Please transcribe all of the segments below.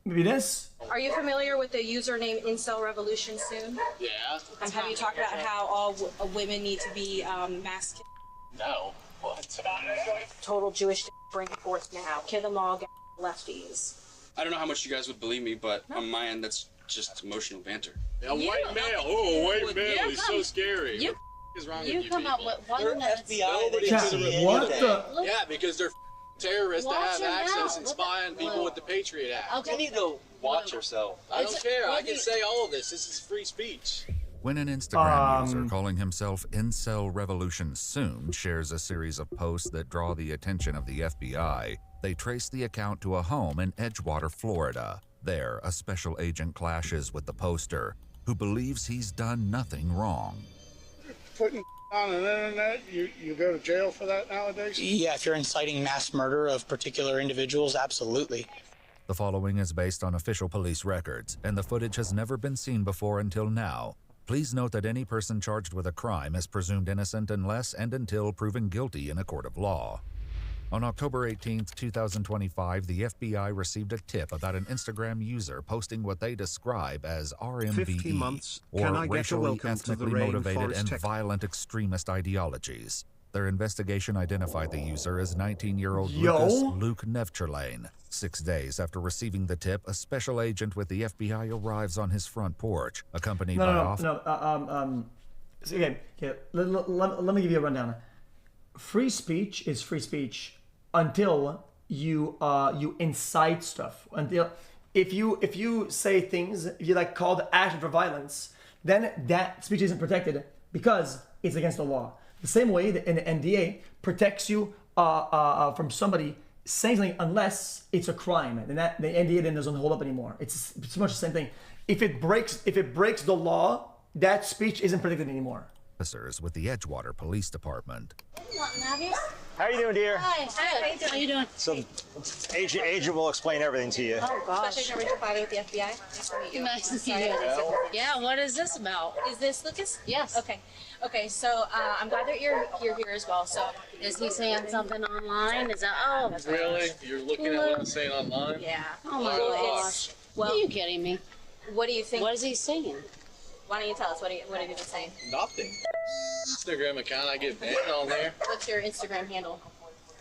Maybe this? Are you familiar with the username Incel Revolution Soon? Yeah. And have you talked about how all women need to be masculine? No. What? Total Jewish bring it forth now. Kill them all, lefties. I don't know how much you guys would believe me, but on my end, that's just emotional banter. A white male. Oh, a white male. He's so scary. You, What is wrong with you you come people? up with one They're that's FBI. Chat, what the? Yeah, because they're terrorists that Watch have your access mouth. and spy on people with the Patriot Act. Okay. You need to watch yourself. I don't care. I can say all of this. This is free speech. When an Instagram user calling himself Incel Revolution Soon shares a series of posts that draw the attention of the FBI, they trace the account to a home in Edgewater, Florida. There, a special agent clashes with the poster, who believes he's done nothing wrong. Putting on the internet, you go to jail for that nowadays? Yeah, if you're inciting mass murder of particular individuals, absolutely. The following is based on official police records, and the footage has never been seen before until now. Please note that any person charged with a crime is presumed innocent unless and until proven guilty in a court of law. On October 18, 2025, the FBI received a tip about an Instagram user posting what they describe as RMVE, or racially, ethnically motivated and violent extremist ideologies. Their investigation identified the user as 19-year-old Luke Nevcherlane. 6 days after receiving the tip, a special agent with the FBI arrives on his front porch, accompanied by Okay, let me give you a rundown. Free speech is free speech until you incite stuff. Until if you say things, if you like call the action for violence, then that speech isn't protected because it's against the law. The same way that an NDA protects you from somebody saying something unless it's a crime, and that the NDA then doesn't hold up anymore. It's much the same thing. If it breaks the law, that speech isn't protected anymore. Officers with the Edgewater Police Department. How are you doing, dear? Hi, how you doing? So, Agent will explain everything to you. Oh gosh. Special Agent Richard Bobby with the FBI. Nice to meet you. Nice to see you. Yeah, what is this about? Is this Lucas? Yes. Okay. So I'm glad that you're here as well. So Is he saying something online? Is that, oh. Really? You're looking at what I'm saying online? yeah. Oh my gosh. Well, Are you kidding me? what do you think? What is he saying? Why don't you tell us? What have you been saying? Nothing. Instagram account, I get banned on there. What's your Instagram handle?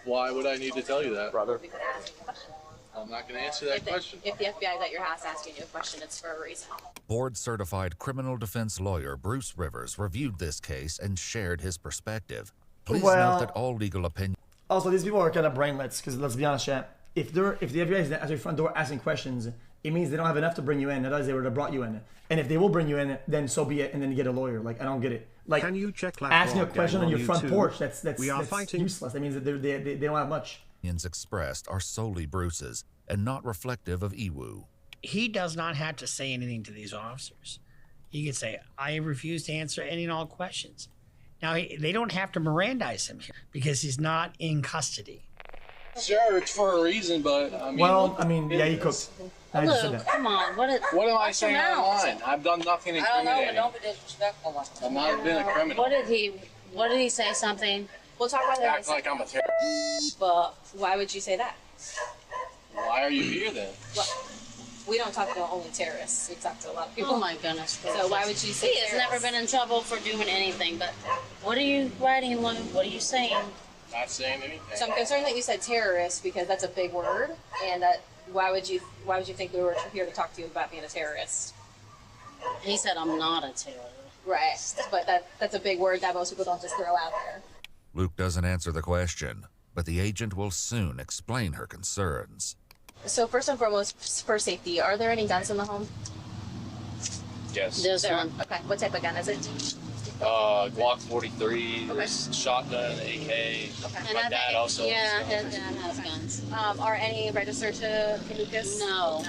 Why would I need to tell you that? Brother. Because I'm asking you a question. I'm not going to answer that question. If the FBI is at your house asking you a question, it's for a reason. Board-certified criminal defense lawyer Bruce Rivers reviewed this case and shared his perspective. Please note that all legal opinions... Also, these people are kind of brainless, because let's be honest, chat. If the FBI is at your front door asking questions, it means they don't have enough to bring you in. Otherwise, they would have brought you in. And if they will bring you in, then so be it, and then you get a lawyer. Like, I don't get it. Like, can you check asking a question on your front YouTube? porch, that's fighting. useless. That means that they don't have much. expressed are solely Bruce's and not reflective of Iwu. He does not have to say anything to these officers. He could say, I refuse to answer any and all questions. Now, they don't have to Mirandize him here because he's not in custody. Sure, it's for a reason, but I mean... Well, I mean, yeah, he cooked. I just said Luke, that. come on. What What am I saying online? I've done nothing incriminating. don't be disrespectful. I've not been a criminal. What did he say something? We'll talk about that. Act like I'm a terrorist. But why would you say that? Why are you here then? Well, we don't talk to only terrorists. We talk to a lot of people. Oh my goodness. So why would you say He has never been in trouble for doing anything, but what are you writing, Luke? What are you saying? Not saying anything. So I'm concerned that you said terrorist because that's a big word, and that why would you think we were here to talk to you about being a terrorist? He said I'm not a terrorist. Right, but that's a big word that most people don't just throw out there. Luke doesn't answer the question, but the agent will soon explain her concerns. So first and foremost, for safety, are there any guns in the home? Yes. This There. one. Okay, what type of gun is it? Glock 43, there's shotgun, AK. Okay. My dad also. Yeah, so. his dad has guns. Are any registered to Lucas? No.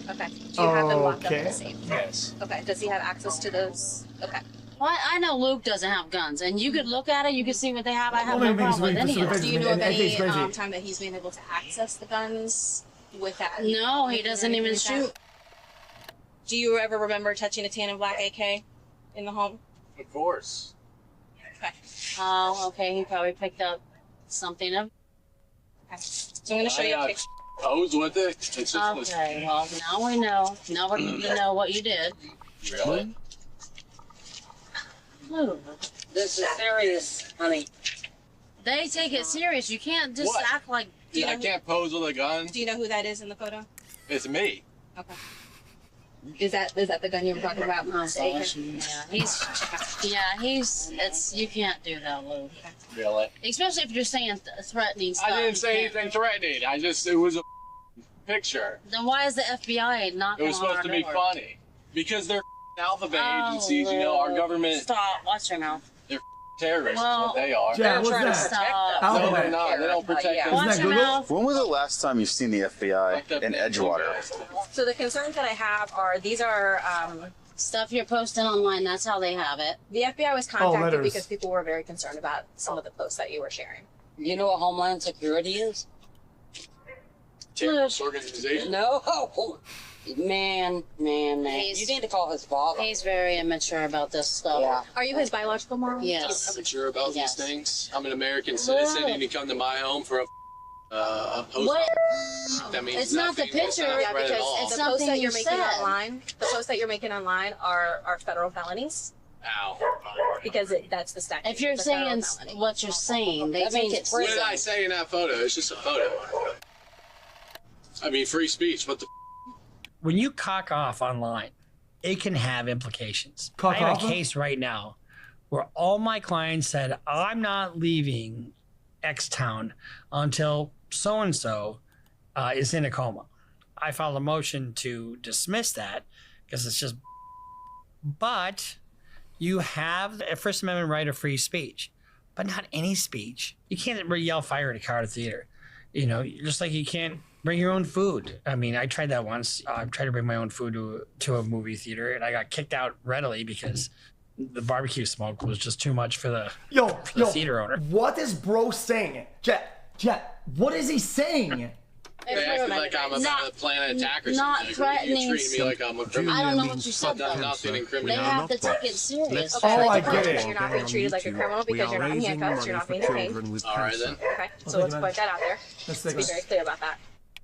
Okay. Do you have them locked up in the safe? Yes. Okay. Does he have access to those? Okay. Well, I know Luke doesn't have guns, and you could look at it, you could see what they have. I have no problem with any of it. Do you know of any time that he's been able to access the guns without? No, he doesn't even shoot. Do you ever remember touching a tan and black AK in the home? Of course. Okay. Oh, okay, he probably picked up something of. Okay. So I'm going to show you a picture. pose with it. It's just Okay, well, now we know. Now we know what you did. really. Ooh. This is serious, honey. They take it serious. You can't just What? act like. I can't pose with a gun. Do you know who that is in the photo? It's me. Okay. Is that the gun you were talking about? Oh, gosh. It's you can't do that, Lou. Really? Especially if you're saying threatening stuff. I didn't say you can't. anything threatening. It was a picture. Then why is the FBI knocking It was on our supposed to be door? funny. Because they're alphabet Oh, agencies, you know, our government, Stop. Watch your mouth. terrorists is Well, what they are. Yeah, what's trying to that? protect No, Alphabet. they're not. They don't protect yeah. us. Watch that your Google? mouth. When was the last time you've seen the FBI Like the- in Edgewater? So the concerns that I have are these are Stuff you're posting online. That's how they have it. the FBI was contacted letters. because people were very concerned about some of the posts that you were sharing. You know what Homeland Security is? Terrorist organization. No. Man. He's- You need to call his father. He's very immature about this stuff. Yeah. Are you his biological mom? Yes. I'm sure about Yes. these things. I'm an American citizen, and you come to my home for a post. What? That means It's not the nothing. It's picture. not a Yeah, threat at because all. the It's posts something that you're you making said. online, the posts that you're making online are federal felonies Ow. because that's the statute. If you're It's a federal saying felony. what you're saying, they That take means it What did seriously. I say in that photo? It's just a photo. I mean, free speech. What the? When you cock off online, it can have implications. Cock I have off? a case right now where all my clients said, I'm not leaving X town until so and so is in a coma. I filed a motion to dismiss that because it's just. But you have a First Amendment right of free speech, but not any speech. You can't yell fire at a car at a theater. You know, just like you can't bring your own food. I mean, I tried that once. I tried to bring my own food to a movie theater, and I got kicked out readily because the barbecue smoke was just too much for the theater owner. What is bro saying? Jet, what is he saying? They acted like I'm about to plan an attack or not something. threatening- You treat me like I'm a criminal. I don't know what you said I've done though. nothing They incriminating. have to take it serious. Okay, Oh, like I get it. You're not being treated like a criminal because you're not in handcuffs. You're not being detained. All right then. Okay, so let's put that out there. Let's Let's be very clear about that.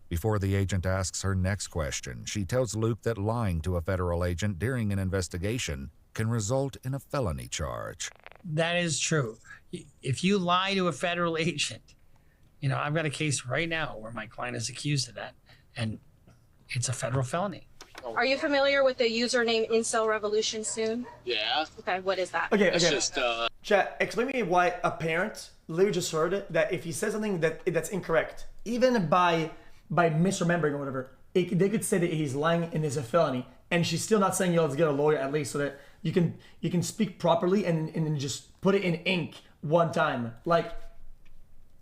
Before the agent asks her next question, she tells Luke that lying to a federal agent during an investigation can result in a felony charge. That is true. If you lie to a federal agent, you know, I've got a case right now where my client is accused of that, and it's a federal felony. Are you familiar with the username Incel Revolution soon? Yeah. Okay, what is that? Okay, It's okay. just Chat, explain me why a parent literally just heard that if he says something that's incorrect, even by misremembering or whatever, they could say that he's lying and is a felony, and she's still not saying, "Yo, let's get a lawyer at least," so that you can speak properly and then just put it in ink one time. Like,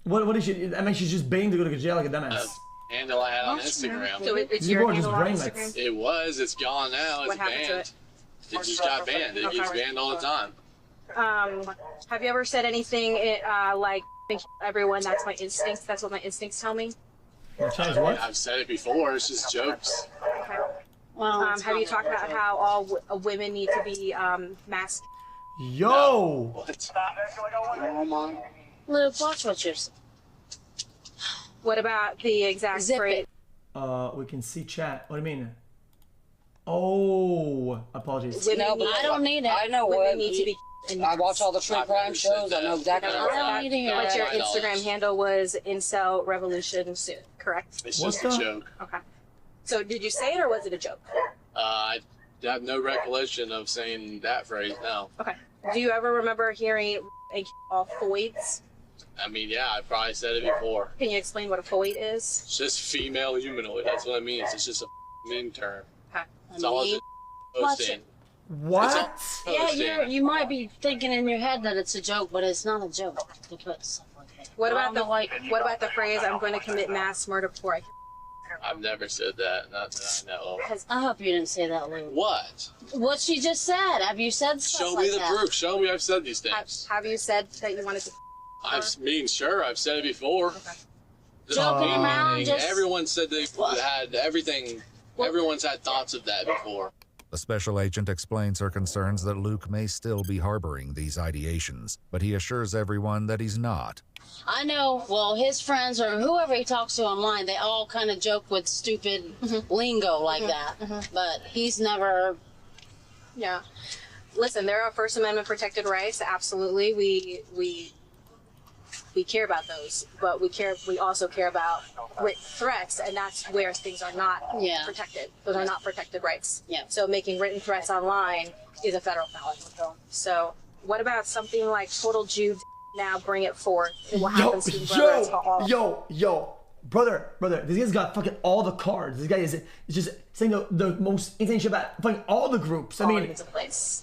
what is she? I mean, she's just begging to go to jail like a dumbass. handle I had on Instagram. So it's You your are just handle on brainless. Instagram? It was. It's gone now. It's What happened to banned. It just got banned. It gets banned all the time. Have you ever said anything like everyone? That's my instincts. That's what my instincts tell me. Change what? I've said it before. It's just jokes. Okay. Well, Have you talked about how all women need to be masked? Yo! What? Luke, watch what you're saying. What about the exact Zip phrase? it. We can see chat. What do you mean? Oh, apologies. Women No, but need- I don't need it. I know women what. need to be. I watch all the true crime shows. I know exactly No, what I don't that. need to hear But it. your $5. Instagram handle was Incel Revolution Soon, correct? It's What's just a that? joke. Okay. So did you say it or was it a joke? I have no recollection of saying that phrase now. Okay. Do you ever remember hearing all foids? I mean, yeah, I probably said it before. Can you explain what a foid is? It's just female humanoid. That's what it means. It's just a meme term. Okay. It's all mean, just watch posting. What? Yeah, you might be thinking in your head that it's a joke, but it's not a joke to put stuff like that. What I about don't the know why- what about the phrase "I'm going to commit mass murder before I"? I've never said that. Not that I know of. I hope you didn't say that, Luke. What? What she just said. Have you said stuff Show like me the that? proof. Show me I've said these things. Have you said that you wanted to? Sure, I've said it before. This Joking meme around, thing, just- everyone said they had everything. Everyone's had thoughts of that before. The special agent explains her concerns that Luke may still be harboring these ideations, but he assures everyone that he's not. I know, well, his friends or whoever he talks to online, they all kind of joke with stupid lingo like that. But he's never... Yeah. Listen, there are First Amendment protected rights. Absolutely. We care about those, but we also care about threats, and that's where things are not protected. Those are not protected rights. Yeah. So making written threats online is a federal felony. So what about something like total Jew now bring it forth? And what happens to brother, this guy's got fucking all the cards. This guy is just saying the most insane shit about fucking all the groups. I mean, it's a place.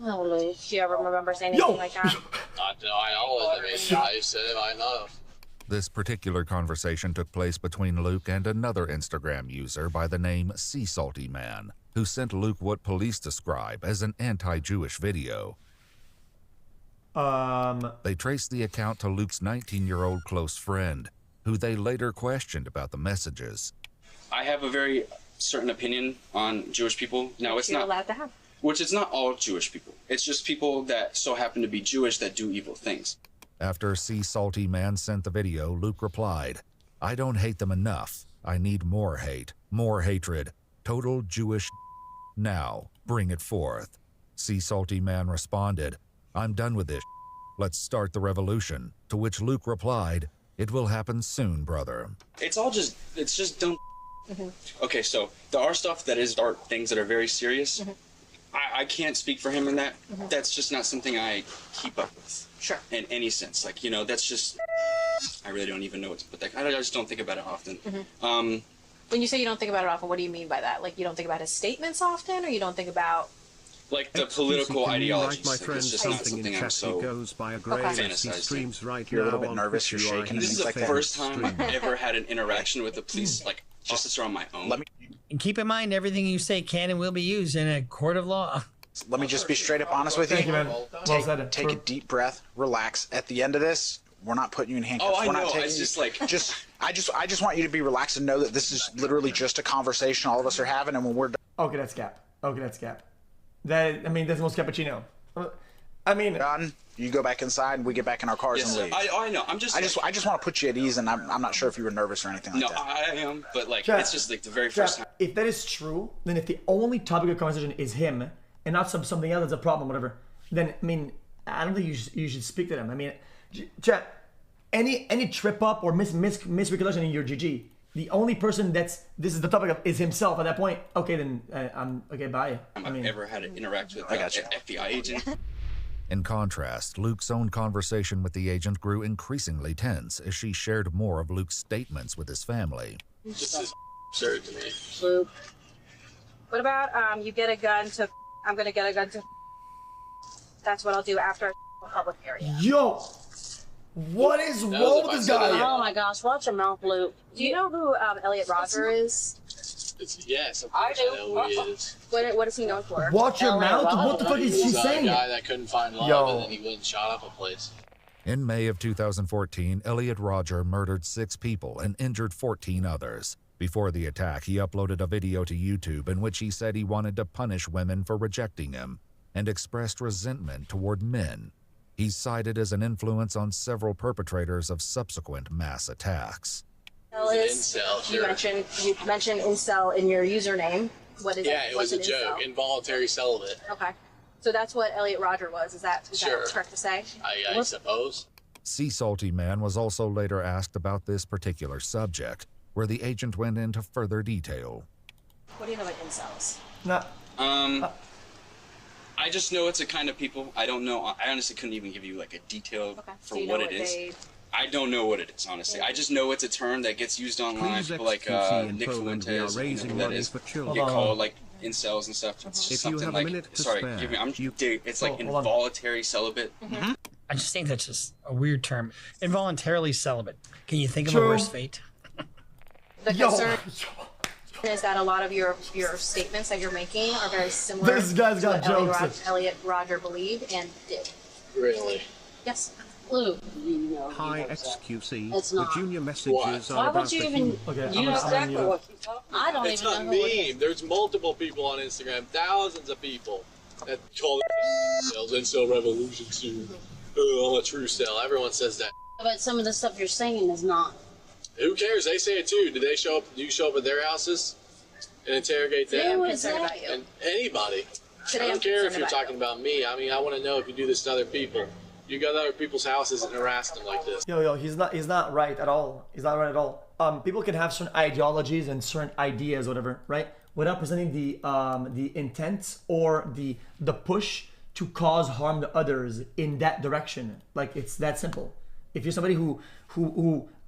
Oh, Luke. Do you ever remember saying anything like that? I always, I said it, I know. This particular conversation took place between Luke and another Instagram user by the name Sea Salty Man, who sent Luke what police describe as an anti-Jewish video. They traced the account to Luke's 19-year-old close friend, who they later questioned about the messages. I have a very certain opinion on Jewish people. Now, it's not allowed to have. Which it's not all Jewish people. It's just people that so happen to be Jewish that do evil things. After Sea Salty Man sent the video, Luke replied, "I don't hate them enough. I need more hate, more hatred. Total Jewish now. Bring it forth." Sea Salty Man responded, "I'm done with this. Let's start the revolution." To which Luke replied, "It will happen soon, brother." It's just dumb. Okay, so there are stuff that is dark things that are very serious. I can't speak for him in that. That's just not something I keep up with. Sure. In any sense. Like, that's just, I really don't even know what to put that. I just don't think about it often. When you say you don't think about it often, what do you mean by that? Like, you don't think about his statements often, or you don't think about... Like the political ideologies. Like, it's just not something I'm so fantasized. You're a little bit nervous, you're shaking. This is the first time I've ever had an interaction with the police, like, justice on my own. And keep in mind, everything you say can and will be used in a court of law. Let me just be straight up honest with you. Thank you, man. Well said. Take a deep breath, relax. At the end of this, we're not putting you in handcuffs. Oh, I we're know. Not taking It's just like... I just want you to be relaxed and know that this is literally just a conversation all of us are having, and when we're done... Okay, that's cap. That's the most cappuccino. Done. You go back inside, and we get back in our cars and leave. I know. I just want to put you at ease, and I'm not sure if you were nervous or anything like that. No, I am, but like, Chat, it's just like the very first time. If that is true, then if the only topic of conversation is him and not something else that's a problem, whatever, then I don't think you should speak to them. Chat, any trip up or misrecollection in your GG, the only person this is the topic of is himself at that point. Okay, then I'm okay. Bye. I've ever had to interact with an FBI agent. In contrast, Luke's own conversation with the agent grew increasingly tense as she shared more of Luke's statements with his family. This is absurd to me. Luke. What about you get a gun to... I'm gonna get a gun to... That's what I'll do after a public area. Yo! What is wrong with this guy? Oh my gosh, watch your mouth, Luke. Do you know who Elliot Rodger is? Yes, of course I know who he is. What is he known for? Watch your mouth? What the fuck is he saying? A guy that couldn't find love, and then he went and shot up a place. In May of 2014, Elliot Rodger murdered 6 people and injured 14 others. Before the attack, he uploaded a video to YouTube in which he said he wanted to punish women for rejecting him and expressed resentment toward men. He's cited as an influence on several perpetrators of subsequent mass attacks. Incel, sure. You mentioned incel in your username. What is it? Yeah, it was a joke. Incel? Involuntary celibate. Okay. So that's what Elliot Rodger was. Is that correct to say? I suppose. Sea Salty Man was also later asked about this particular subject, where the agent went into further detail. What do you know about incels? I just know it's a kind of people. I don't know. I honestly couldn't even give you like a detail for what it is. I don't know what it is, honestly. I just know it's a term that gets used online. People like Nick Fuentes, that is, get called like incels and stuff. It's just something like, it's like involuntary celibate. I just think that's just a weird term. Involuntarily celibate. Can you think of a worse fate? The concern is that a lot of your statements that you're making are very similar this guy's got to what jokes. Elliot Rodger believed and did. Really? Yes. Luke. Hi XQC. It's not. The junior messages Why are would about you the even human... use that for what you talk about? I don't It's even a know who it is. meme. There's multiple people on Instagram, thousands of people that call themselves incel revolution soon. Oh, I'm a true cell. Everyone says that. But some of the stuff you're saying is not. Who cares? They say it too. Do they show up? Do you show up at their houses and interrogate them? Who is that? And anybody. Today I I'm don't care if concerned you're about talking about me. I mean, I want to know if you do this to other people. You go to other people's houses and harass them like this. Yo, he's not right at all. He's not right at all. People can have certain ideologies and certain ideas, whatever, right? Without presenting the intent or the push to cause harm to others in that direction. Like, it's that simple. If you're somebody who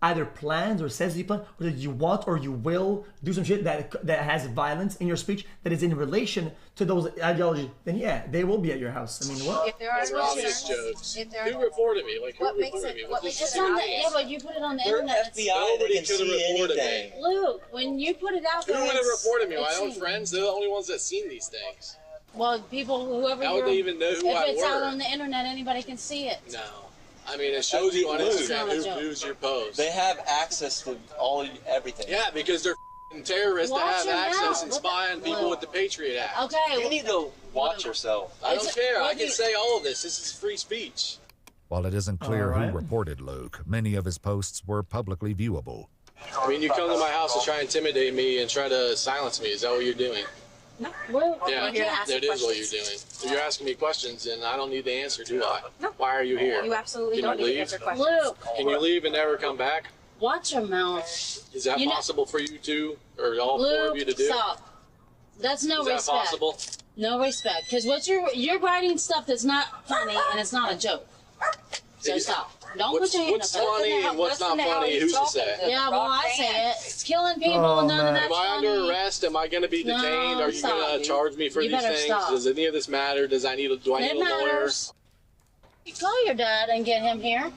either plans or says you plan, or that you want or you will do some shit that has violence in your speech that is in relation to those ideologies, then yeah, they will be at your house. I mean, what? If there are Obvious jokes. Who reported me? Like, who What makes reported it- me? what What's makes the it On the, secret? yeah, but you put it on the We're internet. FBI. Nobody They can could have see reported anything. me. Luke, when you put it out Who there, would have reported me? My it's own seen. friends? They're the only ones that seen these things. Well, people, whoever. How would they even know who if I it's out were? on the internet, anybody can see it. No. I mean, it shows you on It's Instagram not a joke. who views your post. They have access to everything. Yeah, because they're terrorists that Watch have your access mouth. and What the- spy on people with the Patriot Act. Okay. You need to watch yourself. I don't care. I what can do you- say all of this. This is free speech. While it isn't clear All right. who reported Luke, many of his posts were publicly viewable. I mean, you come to my house and try to intimidate me and try to silence me. Is that what you're doing? Well, Yeah, we're here to ask that you is what you're questions. doing. If you're asking me questions, and I don't need the answer, do I? No. Why are you here? You absolutely Can don't you need to leave? answer questions. Luke, Can you leave and never come back? watch your mouth. Is that You know- possible for you two, or all four of you to Luke, do? stop. That's no Is that respect. possible? No respect, because what you're writing stuff that's not funny and it's not a joke. So stop. Don't What's, put your hand what's up there. funny and what's not funny? Who's to say? Yeah, well, I say it. It's killing people Oh, and none of man. that's Am I funny. under arrest? Am I going to be No, detained? Are you stop, going to dude. charge me for You these better things? stop. Does any of this matter? Do I need a It lawyer? matters. You call your dad and get him here.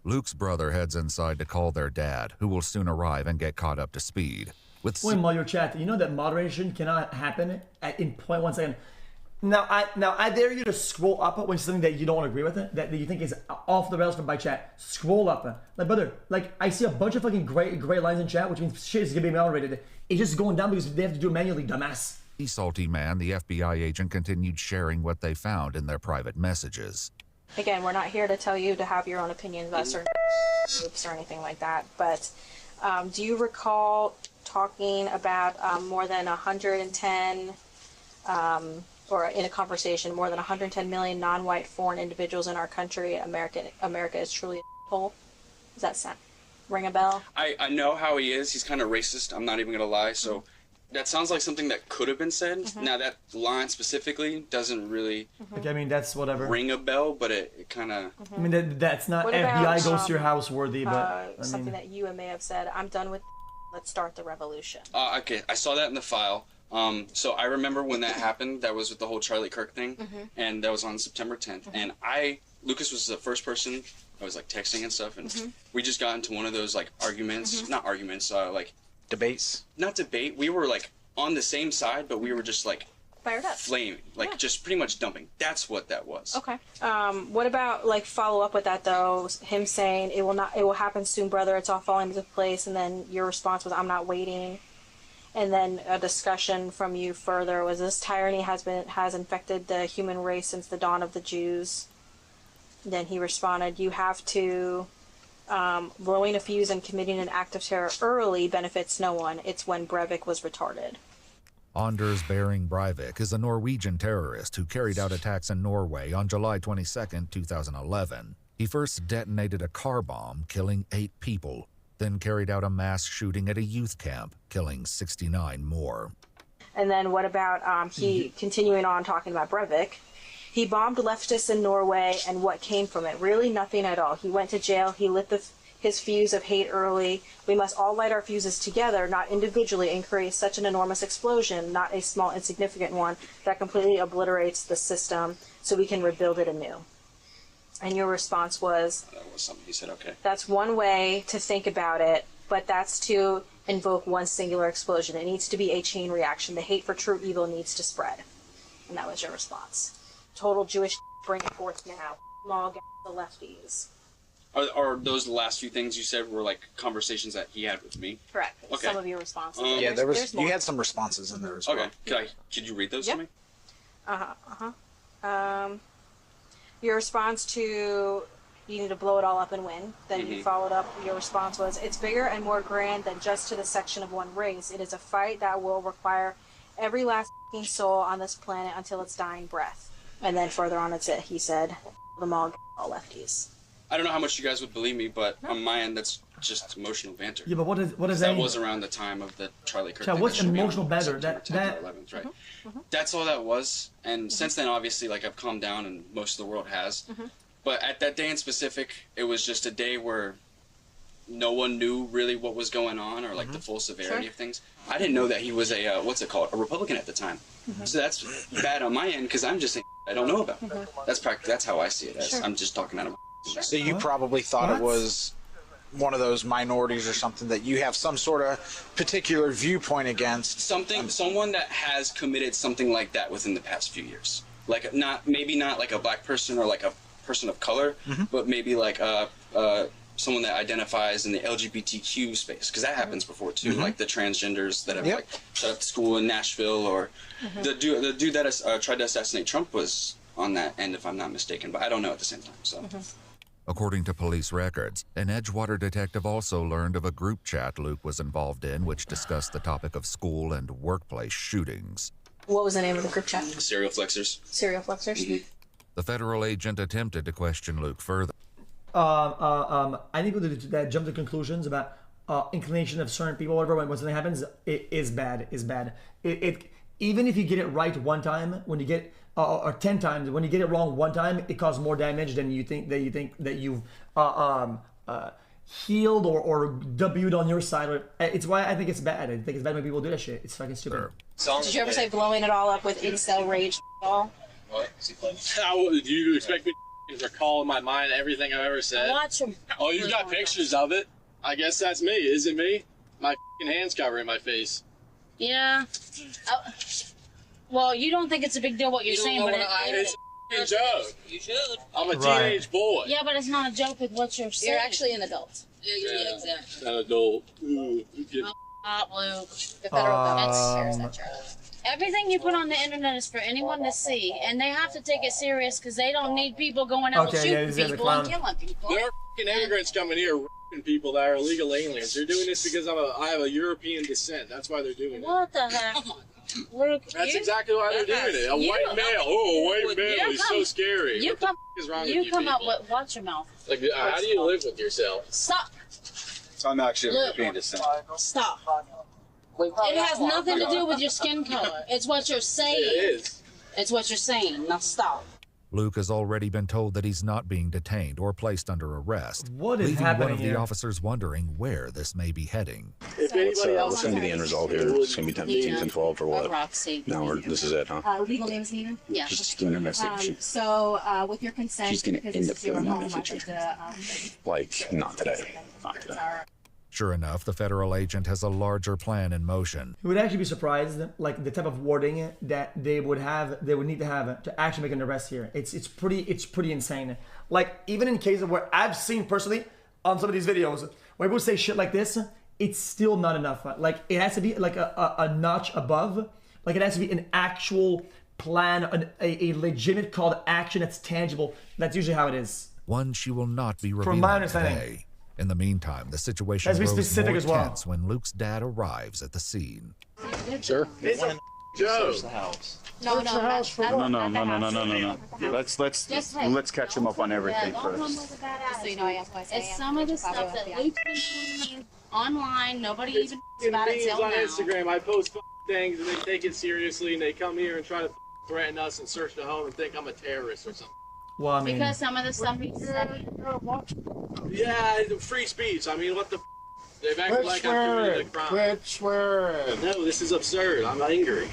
Luke's brother heads inside to call their dad, who will soon arrive and get caught up to speed. With Wait, while you're chatting, you know that moderation cannot happen in 0.1 second. Now I dare you to scroll up when something that you don't agree with it, that you think is off the rails from by chat. Scroll up, like brother. Like I see a bunch of fucking gray lines in chat, which means shit is gonna be moderated. It's just going down because they have to do it manually, dumbass. the salty man, the FBI agent continued sharing what they found in their private messages. Again, we're not here to tell you to have your own opinions about certain groups or anything like that, but do you recall talking about more than 110, or in a conversation, more than 110 million non-white foreign individuals in our country? America is truly a hole. Does that ring a bell? I know how he is. He's kind of racist. I'm not even going to lie. So that sounds like something that could have been said. Now, that line specifically doesn't really Okay, I mean, that's whatever. ring a bell, but it kind of... I mean, that's not What FBI about, goes to your house worthy, but I something mean, that you may have said, I'm done with, let's start the revolution. Okay, I saw that in the file. So I remember when that happened. That was with the whole Charlie Kirk thing, and that was on September 10th. And Lucas was the first person I was like texting and stuff, and we just got into one of those like arguments, not arguments, like debates. Not debate. We were like on the same side, but we were just like fired up, flaming, like just pretty much dumping. That's what that was. Okay. What about like follow up with that though? Him saying it will happen soon, brother. It's all falling into place, and then your response was, "I'm not waiting." And then a discussion from you further was, this tyranny has infected the human race since the dawn of the Jews. Then he responded, you have to, blowing a fuse and committing an act of terror early benefits no one. It's when Breivik was retarded. Anders Behring Breivik is a Norwegian terrorist who carried out attacks in Norway on July 22, 2011. He first detonated a car bomb, killing 8 people, then carried out a mass shooting at a youth camp, killing 69 more. And then what about he continuing on talking about Breivik? He bombed leftists in Norway, and what came from it? Really nothing at all. He went to jail. He lit his fuse of hate early. We must all light our fuses together, not individually, and create such an enormous explosion, not a small insignificant one, that completely obliterates the system so we can rebuild it anew. And your response was, That was something he said, okay. that's one way to think about it, but that's to invoke one singular explosion. It needs to be a chain reaction. The hate for true evil needs to spread. And that was your response. Total Jewish, bring it forth now. Log the lefties. Are those the last few things you said were like conversations that he had with me? Correct. Okay. Some of your responses. Yeah, there's you had some responses in there as well. Okay. Could you read those to me? Your response to you need to blow it all up and win. Then you followed up. Your response was, "It's bigger and more grand than just to the section of one race. It is a fight that will require every last f***ing soul on this planet until its dying breath." And then further on, he said, "Them all lefties." I don't know how much you guys would believe me, but on my end, that's just emotional banter. Yeah, but what is that? Was around the time of the Charlie Kirk. Chad, what's emotional banter? That 11th, right? That's all that was. And since then, obviously, like I've calmed down, and most of the world has. But at that day in specific, it was just a day where no one knew really what was going on or like the full severity of things. I didn't know that he was a a Republican at the time. So that's bad on my end because I'm just saying I don't know about. That's how I see it. I'm just talking out of. So you probably thought it was one of those minorities or something that you have some sort of particular viewpoint against. Someone that has committed something like that within the past few years. Like maybe not like a black person or like a person of color, but maybe like someone that identifies in the LGBTQ space, because that happens before too, like the transgenders that have like shut up the school in Nashville, or the dude that tried to assassinate Trump was on that end, if I'm not mistaken, but I don't know at the same time. So. According to police records, an Edgewater detective also learned of a group chat Luke was involved in which discussed the topic of school and workplace shootings. What was the name of the group chat? Serial flexers. Serial flexers? The federal agent attempted to question Luke further. I think that jump to conclusions about inclination of certain people, whatever, when something happens, it is bad. It even if you get it right one time, when you get or 10 times, when you get it wrong one time, it causes more damage than you think that you've healed or debuted on your side. It's why I think it's bad. I think it's bad when people do that shit. It's fucking stupid. Did you ever say blowing it all up with incel rage all? What? Do you expect me to recall in my mind everything I've ever said? Watch him. Oh, you got pictures of it? I guess that's me. Is it me? My hands covering my face. Yeah. Well, you don't think it's a big deal what you're saying, but it's a joke. You should. I'm a teenage boy. Yeah, but it's not a joke with what you're saying. You're actually an adult. Yeah, exactly. An adult. Luke. The federal government cares that you're adult. Everything you put on the internet is for anyone to see, and they have to take it serious because they don't need people going out shooting people and killing people. There are immigrants coming here raping people that are illegal aliens. They're doing this because I have a European descent. That's why they're doing it. What the heck? Luke, that's exactly why they're doing it. A white male. Oh, a white male. He's so scary. You what the is wrong with you come people? out with, watch your mouth. Like, how do you live with yourself? Stop. So I'm actually a European descent. Stop. It has nothing to do with your skin color. It's what you're saying. It is. It's what you're saying. Now stop. Luke has already been told that he's not being detained or placed under arrest, what is leaving happening one of here? the officers wondering where this may be heading. If anybody else What's going to be the end result here? It's going to be 10, 15, 10, 12 for what? Roxy. No, this is it, huh? Legal name is Nina? Yeah. Just doing an investigation. So, with your consent, She's going to because end this up is your doing that in home, the I future. think Like, not today. Not today. Sure enough, the federal agent has a larger plan in motion. You would actually be surprised, like the type of wording that they would need to have to actually make an arrest here. It's pretty insane. Like even in cases where I've seen personally on some of these videos where people say shit like this, it's still not enough. Like it has to be like a notch above. Like it has to be an actual plan, a legitimate call to action that's tangible. That's usually how it is. One she will not be revealing From my understanding. today. In the meantime, the situation Let's be grows specific more as well. tense when Luke's dad arrives at the scene. Sure. Joe. No. Let's catch him up on everything first. So you know, I asked myself. It's some of the stuff that Luke's been putting online. Nobody even knows about it Memes till on now. Instagram. I post things and they take it seriously and they come here and try to threaten us and search the home and think I'm a terrorist or something. Well, I mean, Because some of the stuff he said. Yeah, free speech. I mean, what the they've acted like I'm committing a crime. Quit swearing. No, this is absurd. I'm angry.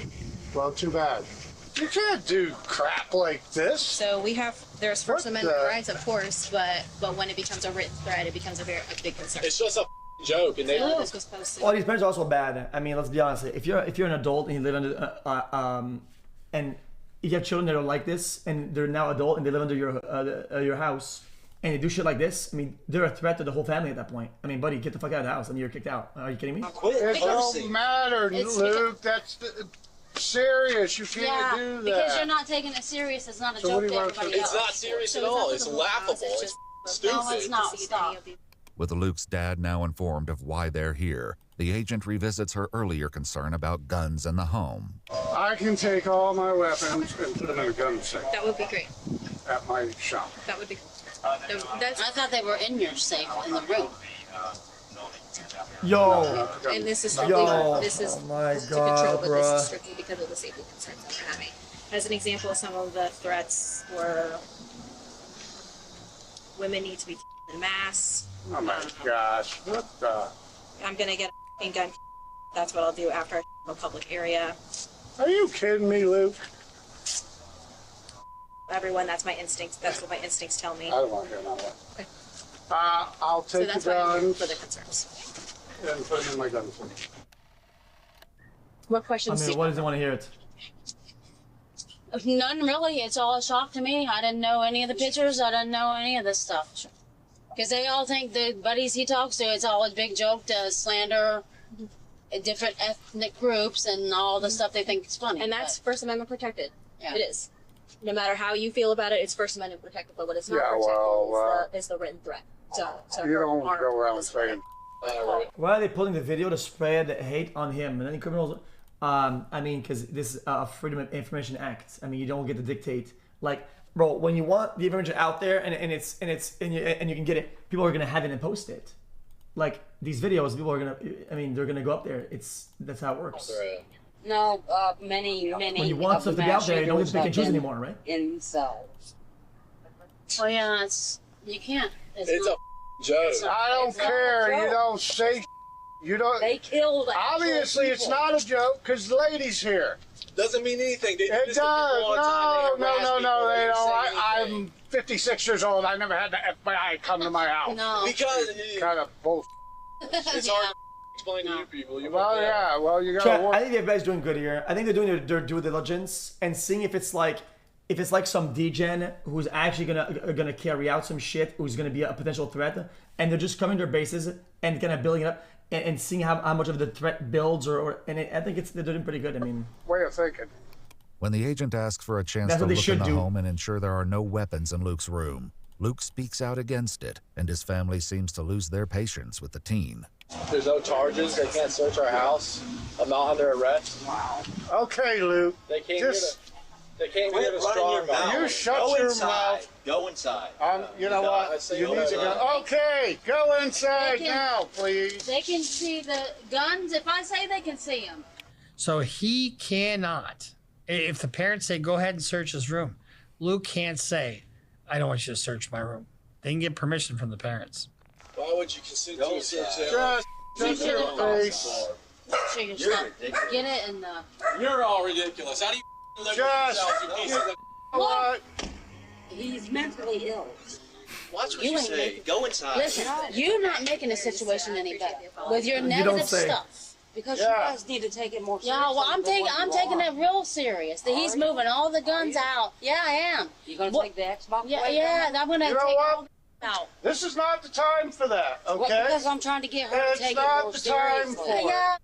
Well, too bad. You can't do crap like this. So there's First Amendment rights, of course, but when it becomes a written threat, it becomes a big concern. It's just a joke, and they. This was posted. well, these parents are also bad. I mean, let's be honest. If you're an adult and you live under and if you have children that are like this and they're now adult and they live under your house, and they do shit like this, I mean, they're a threat to the whole family at that point. I mean, buddy, get the fuck out of the house. I mean, you're kicked out. Are you kidding me? It don't matter, Luke. That's serious. You can't do that. Because you're not taking it serious. It's not a joke to everybody else. It's not serious at all. It's laughable. It's stupid. No, it's not. Stop. With Luke's dad now informed of why they're here, the agent revisits her earlier concern about guns in the home. I can take all my weapons and put them in a gun safe That would be great. at my shop. That would be. I thought they were in your safe in the room. Yo. And this is strictly. This is oh my to God, control, but this bruh. is strictly because of the safety concerns that we're having. As an example, some of the threats were women need to be in masks. Oh my gosh. What the? I'm gonna get a gun. That's what I'll do after I a public area. Are you kidding me, Luke? Everyone, that's my instincts. That's what my instincts tell me. I don't want to hear that. Okay. I'll So take that's the why I'm here guns for the concerns. and put them in my gun safe. What I questions? mean, what does it want to hear it? None really. It's all a shock to me. I didn't know any of the pictures. I didn't know any of this stuff. Because they all think the buddies he talks to, it's all a big joke to slander different ethnic groups and all the stuff they think is funny. And that's First Amendment protected. Yeah. It is. No matter how you feel about it, it's First Amendment protected. But what it's not Yeah, protected well, is the written threat. So You don't go around saying. Why are they pulling the video to spread hate on him? And then criminals, I mean, because this is a Freedom of Information Act. I mean, you don't get to dictate. Like, bro, when you want the information out there and you can get it, people are gonna have it and post it. Like these videos, people are gonna. I mean, they're gonna go up there. That's how it works. No, many. When you want stuff to be out there, you don't get to pick and choose anymore, right? Incels. Well, yeah, you can't. It's a joke. I don't care. You don't say. You don't. They killed. Obviously, it's not a joke because the lady's here. Doesn't mean anything. They do It this does. all the time. They harass people. They don't don't. say anything. I'm 56 years old. I never had the FBI come to my house. No. Because Kind of bull. it's hard to explain to you people. Well, yeah. Well, you Chat, gotta I work. think everybody's doing good here. I think they're doing their due diligence and seeing if it's like some degen who's actually gonna carry out some shit, who's gonna be a potential threat, and they're just covering their bases and kind of building it up and seeing how much of the threat builds I think they're doing pretty good. I mean, Way of thinking. When the agent asks for a chance That's to what they look in should the do. home and ensure there are no weapons in Luke's room, Luke speaks out against it, and his family seems to lose their patience with the teen. There's no charges. They can't search our house. I'm not under arrest. Okay, Luke. They can't Just They came here to strong mouth. you shut your mouth. Go inside. You know what? You need to go. Okay, go inside now, please. They can see the guns. If I say they can see them. So he cannot. If the parents say, go ahead and search his room, Luke can't say, I don't want you to search my room. They can get permission from the parents. Why would you consent to a search? Just shut your face. Sure your stuff. Get it and You're all ridiculous. How do you live with yourself, you piece of What? He's mentally ill. Watch what You you ain't say. making- Go inside. listen. You're not making the situation any better with your don't negative say. stuff. Because you guys need to take it more seriously. Yeah, well, I'm than what taking you it real serious. That he's moving all the guns out. Yeah, I am. You gonna What- take the Xbox Yeah, away yeah. from him? I'm gonna You know take what? all the out. This is not the time for that, Well, okay? because I'm trying to get her It's to take it not more the time seriously. for it. Yeah.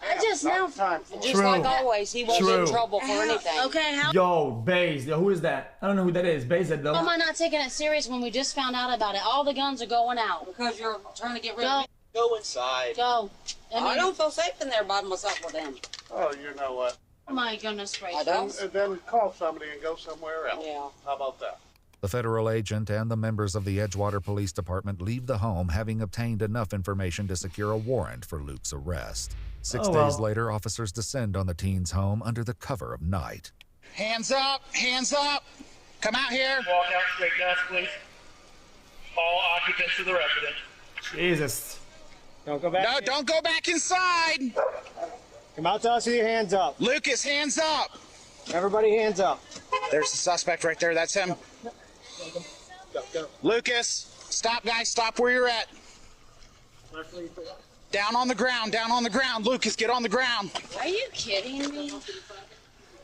I just now. Not the time for it. Just True. like always, he wasn't True. in trouble for anything. Okay, how yo, Baze, who is that? I don't know who that is. Baze, though. am I not taking it serious when we just found out about it? All the guns are going out. Because you're trying to get rid Go, of me. Go inside. go. I don't feel safe in there by myself with him. Oh, you know what? Oh my goodness gracious. I don't. And then call somebody and go somewhere else. Yeah. How about that? The federal agent and the members of the Edgewater Police Department leave the home having obtained enough information to secure a warrant for Luke's arrest. 6 Oh, well. days later, officers descend on the teen's home under the cover of night. Hands up! Hands up! Come out here! Walk out straight desk, please. All occupants of the residence. Jesus. Don't go back. No, don't go back inside! Come out to us with your hands up. Lucas, hands up! Everybody hands up. There's the suspect right there. That's him. Lucas, stop, guys. Stop where you're at. Down on the ground. Down on the ground. Lucas, get on the ground. Are you kidding me?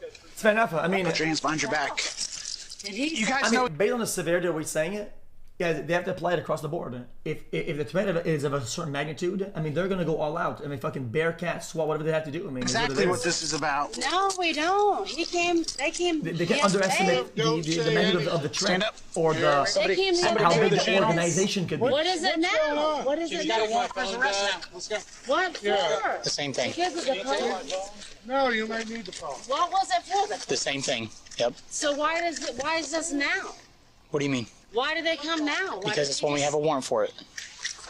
It's fair enough. I mean, Put your hands behind your back. Did he? You guys I mean, know. based on the severity of what he's saying it, Yeah, they have to apply it across the board. If the threat is of a certain magnitude, I mean, they're gonna go all out. I mean, fucking bear, cat, SWAT, whatever they have to do. I mean, Exactly what this is about. No, we don't. They came They can underestimate the magnitude of the threat or how big the organization could be. What is it now? What is it now? What for? The same thing. Because of the police? No, you may need the phone. What was it for? The same thing. Yep. So why is this now? What do you mean? Why do they come now? Because it's when we have a warrant for it.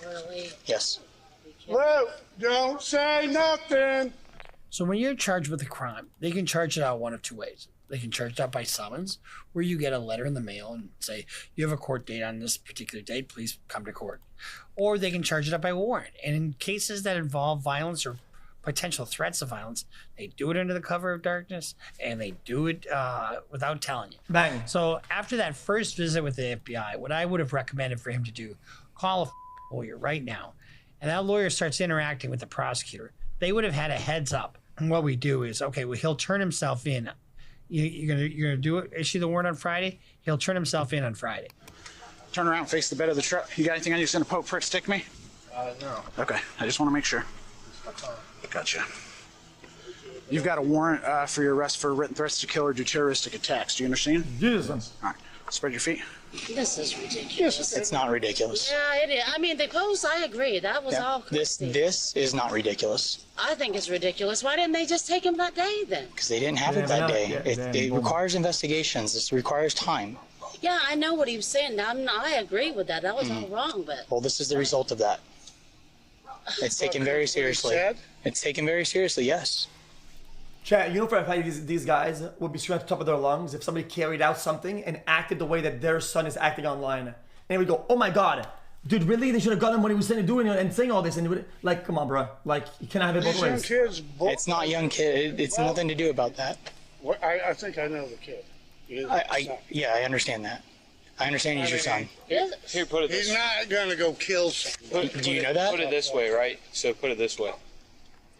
Really? Yes. Luke, don't say nothing. So when you're charged with a crime, they can charge it out one of two ways. They can charge it out by summons, where you get a letter in the mail and say, you have a court date on this particular date, please come to court. Or they can charge it out by warrant. And in cases that involve violence or potential threats of violence, they do it under the cover of darkness, and they do it without telling you. Bang. So after that first visit with the FBI, what I would have recommended for him to do, call a lawyer right now. And that lawyer starts interacting with the prosecutor. They would have had a heads up. And what we do is, okay, well, he'll turn himself in. You're gonna do it, issue the warrant on Friday? He'll turn himself in on Friday. Turn around, face the bed of the truck. You got anything on you that's gonna poke, prick, stick me? No. Okay, I just want to make sure. Gotcha. You've got a warrant for your arrest for written threats to kill or do terroristic attacks. Do you understand? Yes. All right. Spread your feet. This is ridiculous. It's not ridiculous. Yeah, it is. I mean, the post, I agree. That was all crazy. This is not ridiculous. I think it's ridiculous. Why didn't they just take him that day then? Because they didn't have it that day. It requires investigations. It requires time. Yeah, I know what he was saying. I agree with that. That was all wrong, but... Well, this is the result of that. It's taken very seriously. It's taken very seriously, yes. Chad, you know for a fact these guys would be screaming at the top of their lungs if somebody carried out something and acted the way that their son is acting online. And they would go, oh my God, dude, really? They should have got him when he was doing it and saying all this. And they would, like, come on, bro. Like, you cannot have it both ways. It's not young kid. It's nothing to do about that. I think I know the kid. Yeah, I understand that. I understand he's your son. Here, put it this He's not going to go kill somebody. Do you know that? Put it this way, right? So put it this way.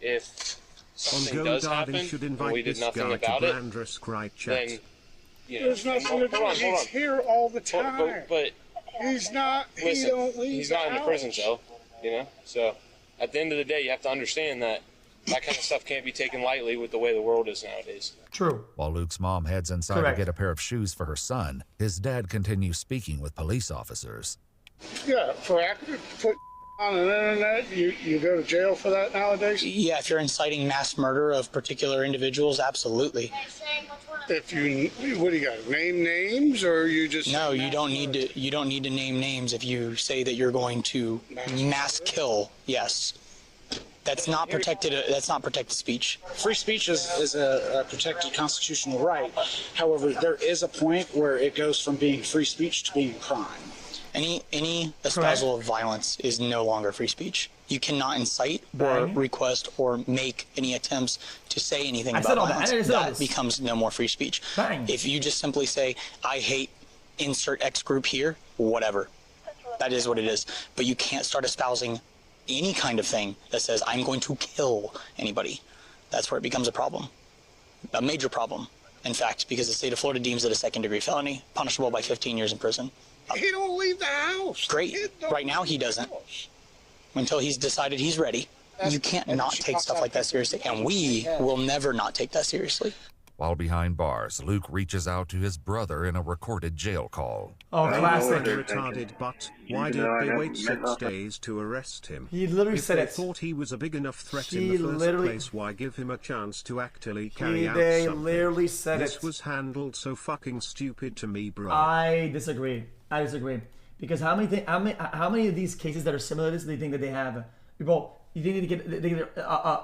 If something does happen and we did nothing about it, then, you know... There's nothing to do. He's here all the time. But he's not, listen, he don't leave he's not in the prison house. cell, you know? So at the end of the day, you have to understand that that kind of stuff can't be taken lightly with the way the world is nowadays. True. While Luke's mom heads inside to get a pair of shoes for her son, his dad continues speaking with police officers. Yeah, for put on the internet, you go to jail for that nowadays? Yeah, if you're inciting mass murder of particular individuals, absolutely. If you, what do you got? Name names, or you just? No, you don't need to. You don't need to name names if you say that you're going to mass kill. Yes. That's not protected. That's not protected speech. Free speech is a protected constitutional right. However, there is a point where it goes from being free speech to being crime. Any espousal of violence is no longer free speech. You cannot incite or request or make any attempts to say anything about violence. That becomes no more free speech. If you just simply say, I hate insert X group here, whatever. That is what it is. But you can't start espousing any kind of thing that says, I'm going to kill anybody. That's where it becomes a problem. A major problem, in fact, because the state of Florida deems it a second-degree felony, punishable by 15 years in prison. He don't leave the house. Great. Right now he doesn't. Until he's decided he's ready. You can't not take stuff like that seriously, and we will never not take that seriously. While behind bars, Luke reaches out to his brother in a recorded jail call. Oh, classic. Retarded, but why did they wait 6 days to arrest him? He literally said it. If they thought he was a big enough threat in the first place, why give him a chance to actually carry out something? Literally said this was handled so fucking stupid to me, bro. I disagree. Because how many of these cases that are similar to this do you think that they have? People, you think they get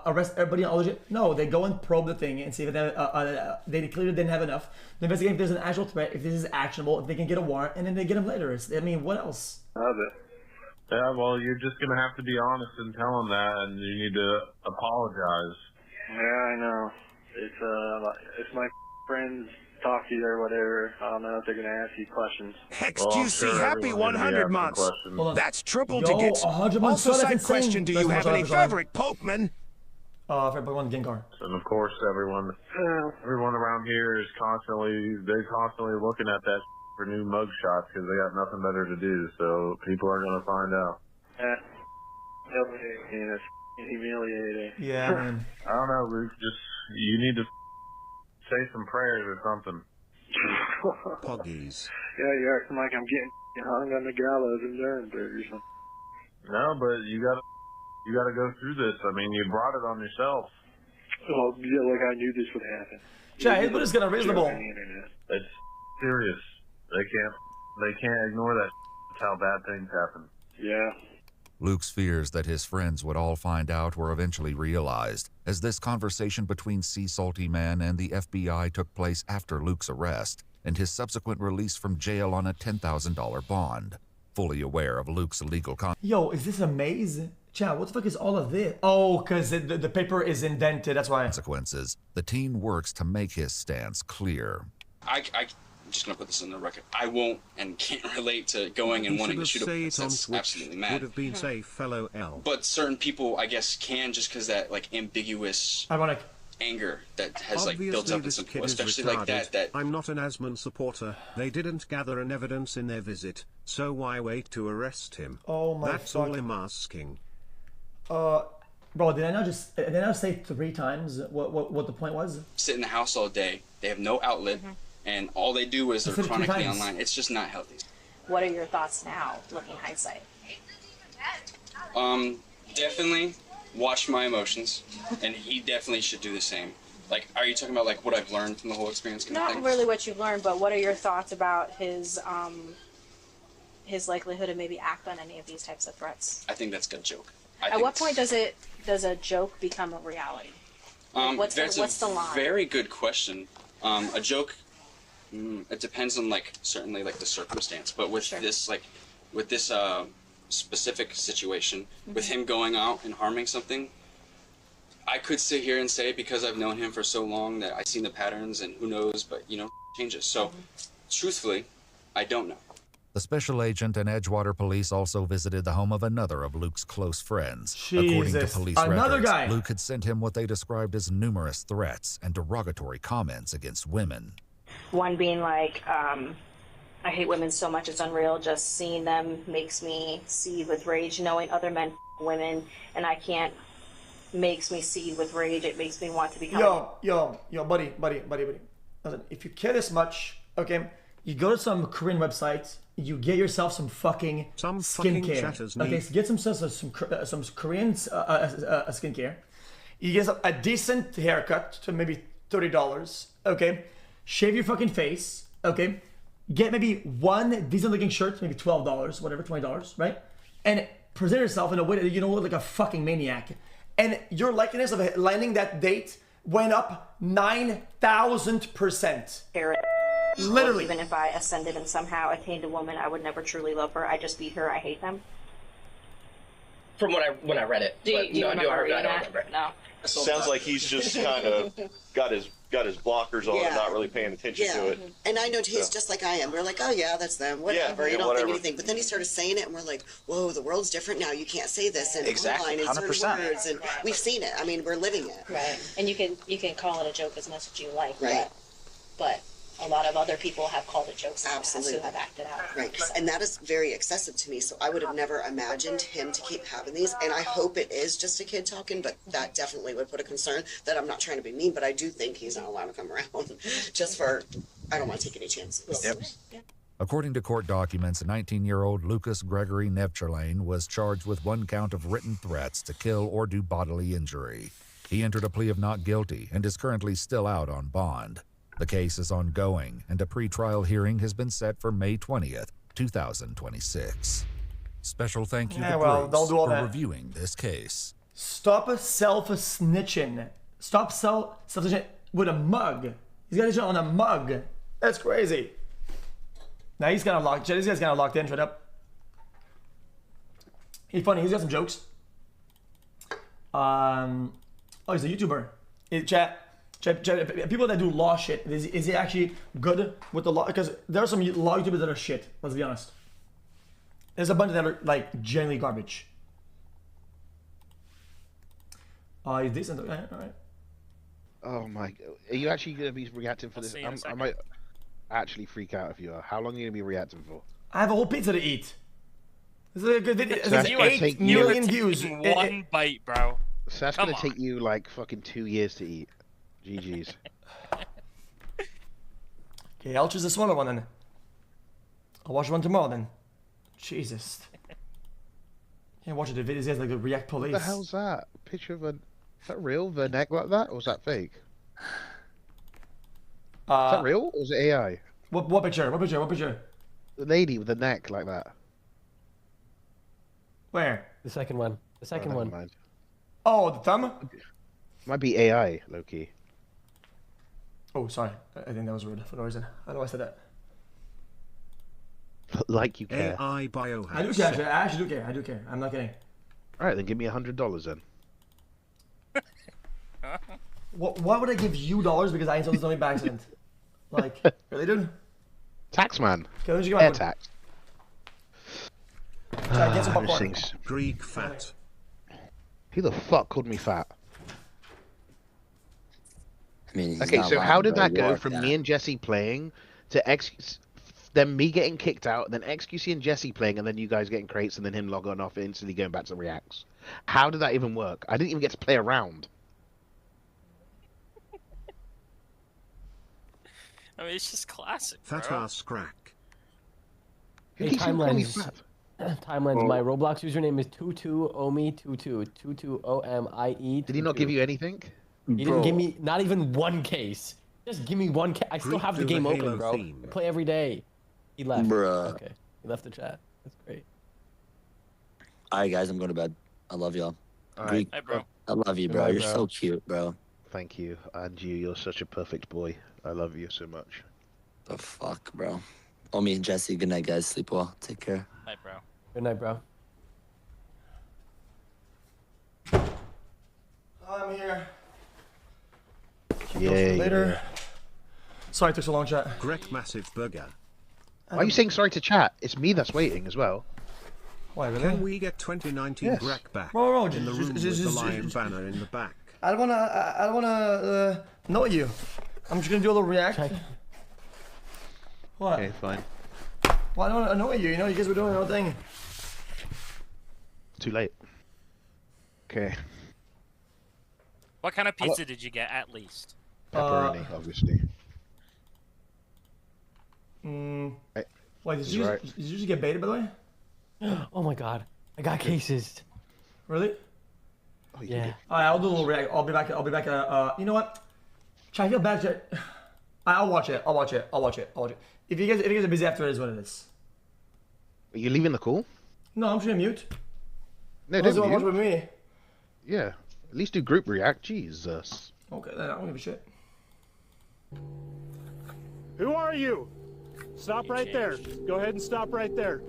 arrest everybody on all legit? No, they go and probe the thing and see if they clearly didn't have enough. They investigate if there's an actual threat, if this is actionable, if they can get a warrant, and then they get them later. I mean, what else? Yeah, well, you're just gonna have to be honest and tell them that, and you need to apologize. Yeah, I know. It's my friends talk to you or whatever. I don't know if they're gonna ask you questions. xQc, happy 100 months. That's triple Yo, digits. 100 months. Also, side question: do you have any favorite Pokemon? Favorite Pokemon, Gengar. And of course, everyone around here is constantly looking at that for new mug shots because they got nothing better to do. So people are gonna find out. It's humiliating. Yeah, man. I don't know, Luke. Just you need to say some prayers or something. Poggies. Yeah, you're acting like I'm getting hung on the gallows in Nuremberg or something. No, but you gotta go through this. I mean, you brought it on yourself. Oh, yeah, like I knew this would happen. Jay, but it's gonna reasonable. It's serious. They can't ignore that. That's how bad things happen. Yeah. Luke's fears that his friends would all find out were eventually realized, as this conversation between Sea Salty Man and the FBI took place after Luke's arrest and his subsequent release from jail on a $10,000 bond. Fully aware of Luke's illegal conduct. Yo, is this a maze? Chad, what the fuck is all of this? Oh, because the paper is indented, that's why. Consequences, the teen works to make his stance clear. I'm just gonna put this in the record. I won't and can't relate to going and wanting to shoot a place. That's absolutely mad. Would have been safe, fellow L. But certain people, I guess, can just because that like ambiguous ironic anger that has Obviously, like built up in some people, especially like that. I'm not an Asman supporter. They didn't gather an evidence in their visit, so why wait to arrest him? Oh my That's fuck. all I'm asking. Bro, did I not say 3 times what the point was? Sit in the house all day. They have no outlet, and all they do is they're chronically online. It's just not healthy. What are your thoughts now, looking in hindsight? Definitely watch my emotions, and he definitely should do the same. Like, are you talking about like what I've learned from the whole experience? Kind of Not thing? really what you've learned, but what are your thoughts about his likelihood to maybe act on any of these types of threats? I think that's a joke. At what point does a joke become a reality? What's the line? Very good question. A joke, it depends on like certainly like the circumstance, but with this specific situation, with him going out and harming something, I could sit here and say because I've known him for so long that I've seen the patterns and who knows, but you know, changes. So, truthfully, I don't know. The special agent and Edgewater police also visited the home of another of Luke's close friends. According to police records, Luke had sent him what they described as numerous threats and derogatory comments against women. One being like, I hate women so much it's unreal. Just seeing them makes me seethe with rage. Knowing other men women and I can't makes me seethe with rage. It makes me want to become. Yo, buddy. Listen, if you care this much, okay, you go to some Korean websites. You get yourself some fucking skincare. Okay, so get some Korean skincare. You get a decent haircut to maybe $30. Okay, shave your fucking face. Okay, get maybe one decent looking shirt, maybe $12, whatever, $20, right? And present yourself in a way that you don't look like a fucking maniac. And your likeliness of landing that date went up 9,000%. Literally. Even if I ascended and somehow attained a woman, I would never truly love her. I just beat her. I hate them. From when I read it. Do you remember reading that? No. Sounds like he's just kind of got his blockers on and not really paying attention to it. And I know he's just like I am. We're like, oh yeah, that's them. Whatever. You don't think anything. But then he started saying it, and we're like, whoa, the world's different now. You can't say this and online and certain words, and we've seen it. I mean, we're living it. Right. And you can call it a joke as much as you like. Right. But a lot of other people have called it jokes. Absolutely. Who have acted out. Right. And that is very excessive to me. So I would have never imagined him to keep having these. And I hope it is just a kid talking, but that definitely would put a concern that I'm not trying to be mean, but I do think he's not allowed to come around just for, I don't want to take any chances. Yep. According to court documents, 19-year-old Lucas Gregory Nevcherlane was charged with 1 count of written threats to kill or do bodily injury. He entered a plea of not guilty and is currently still out on bond. The case is ongoing, and a pre-trial hearing has been set for May 20th, 2026. Special thank you to Bruce for reviewing this case. Stop self-snitching. Stop self-snitching with a mug. He's got it on a mug. That's crazy. Now he's kind of locked. This guy's kind of locked in. Shut up. He's funny. He's got some jokes. Oh, he's a YouTuber. People that do law shit, is he actually good with the law? Because there are some law YouTubers that are shit, let's be honest. There's a bunch that are like genuinely garbage. He's decent. All right. Oh my! Are you actually gonna be reacting for this? I might. actually freak out if you are. How long are you gonna be reacting for? I have a whole pizza to eat. This is a good video. So This is 8 million views. One bite, bro. So that's gonna take you like fucking 2 years to eat. GG's. Okay, I'll choose the smaller one then. I'll watch one tomorrow then. Jesus. Can't watch the videos. He has like the React Police. What the hell's that? Picture of a... Is that real? The neck like that? Or is that fake? Is that real? Or is it AI? What picture? What picture? What picture? The lady with the neck like that. Where? The second one. The second one. Mind. Oh, the thumb? Might be AI, Loki. Oh, sorry. I think that was rude for no reason. I know I said that. Like you care. AI biohacks. I do care. I actually do care. I do care. I'm not kidding. Alright, then give me $100 then. Why would I give you dollars because I installed something by accident? Like, really, dude? Taxman. Okay, Air tax. Try to get some popcorn. Greek fat. Who the fuck called me fat? I mean, okay, so how did that go from me and Jesse playing to then me getting kicked out, then xQc and Jesse playing, and then you guys getting crates, and then him logging off and instantly going back to reacts? How did that even work? I didn't even get to play around. I mean, it's just classic, Fat bro. ass crack. Hey, Timelines. Timelines. My Roblox username is 22omi22. 22omie. Did he not give you anything? He didn't give me not even one case. Just give me one case. I still have the game open, bro. I play every day. He left. Bruh. Okay. He left the chat. That's great. Alright, guys, I'm going to bed. I love y'all. Alright. Hey, bro. I love you, bro. Bye, You're bro. so cute, bro. Thank you. And you're such a perfect boy. I love you so much. The fuck, bro. Omi and Jesse, good night, guys. Sleep well. Take care. Night, bro. Good night, bro. I'm here. Yeah. Later. Sorry it took so long, chat. Greg Massive Burger. Why are you saying sorry to chat? It's me that's waiting as well. Why, really? Can we get 2019 Yes. Greg back Bro, in the room with the lion banner in the back? I don't wanna know you. I'm just gonna do a little react. What? Okay, fine. Well, I don't wanna annoy you. You know, you guys were doing your own thing. Too late. Okay. What kind of pizza did you get, at least? Pepperoni, obviously. Wait, did you just get baited, by the way? Oh my god. I got cases. Really? Oh, Yeah. Alright, I'll do a little react. I'll be back. You know what? I feel bad. Chat. I'll watch it. If you guys are busy after, it is what it is. Are you leaving the call? No, I'm just gonna mute. No, Unless you don't wanna mute. watch with me. Yeah. At least do group react. Jesus. Okay, then I don't give a shit. Who are you? Stop right there. Go ahead and stop right there.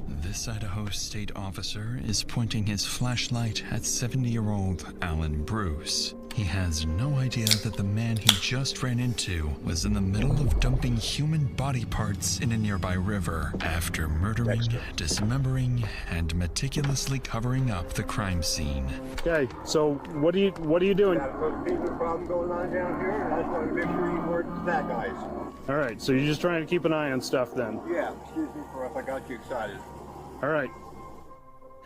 This Idaho state officer is pointing his flashlight at 70-year-old Alan Bruce. He has no idea that the man he just ran into was in the middle of dumping human body parts in a nearby river after murdering, dismembering, and meticulously covering up the crime scene. Okay, so what are you doing? Got a pizza problem going on down here, and I just wanted to make sure you weren't that guys. All right, so you're just trying to keep an eye on stuff then. Yeah, excuse me for if I got you excited. All right.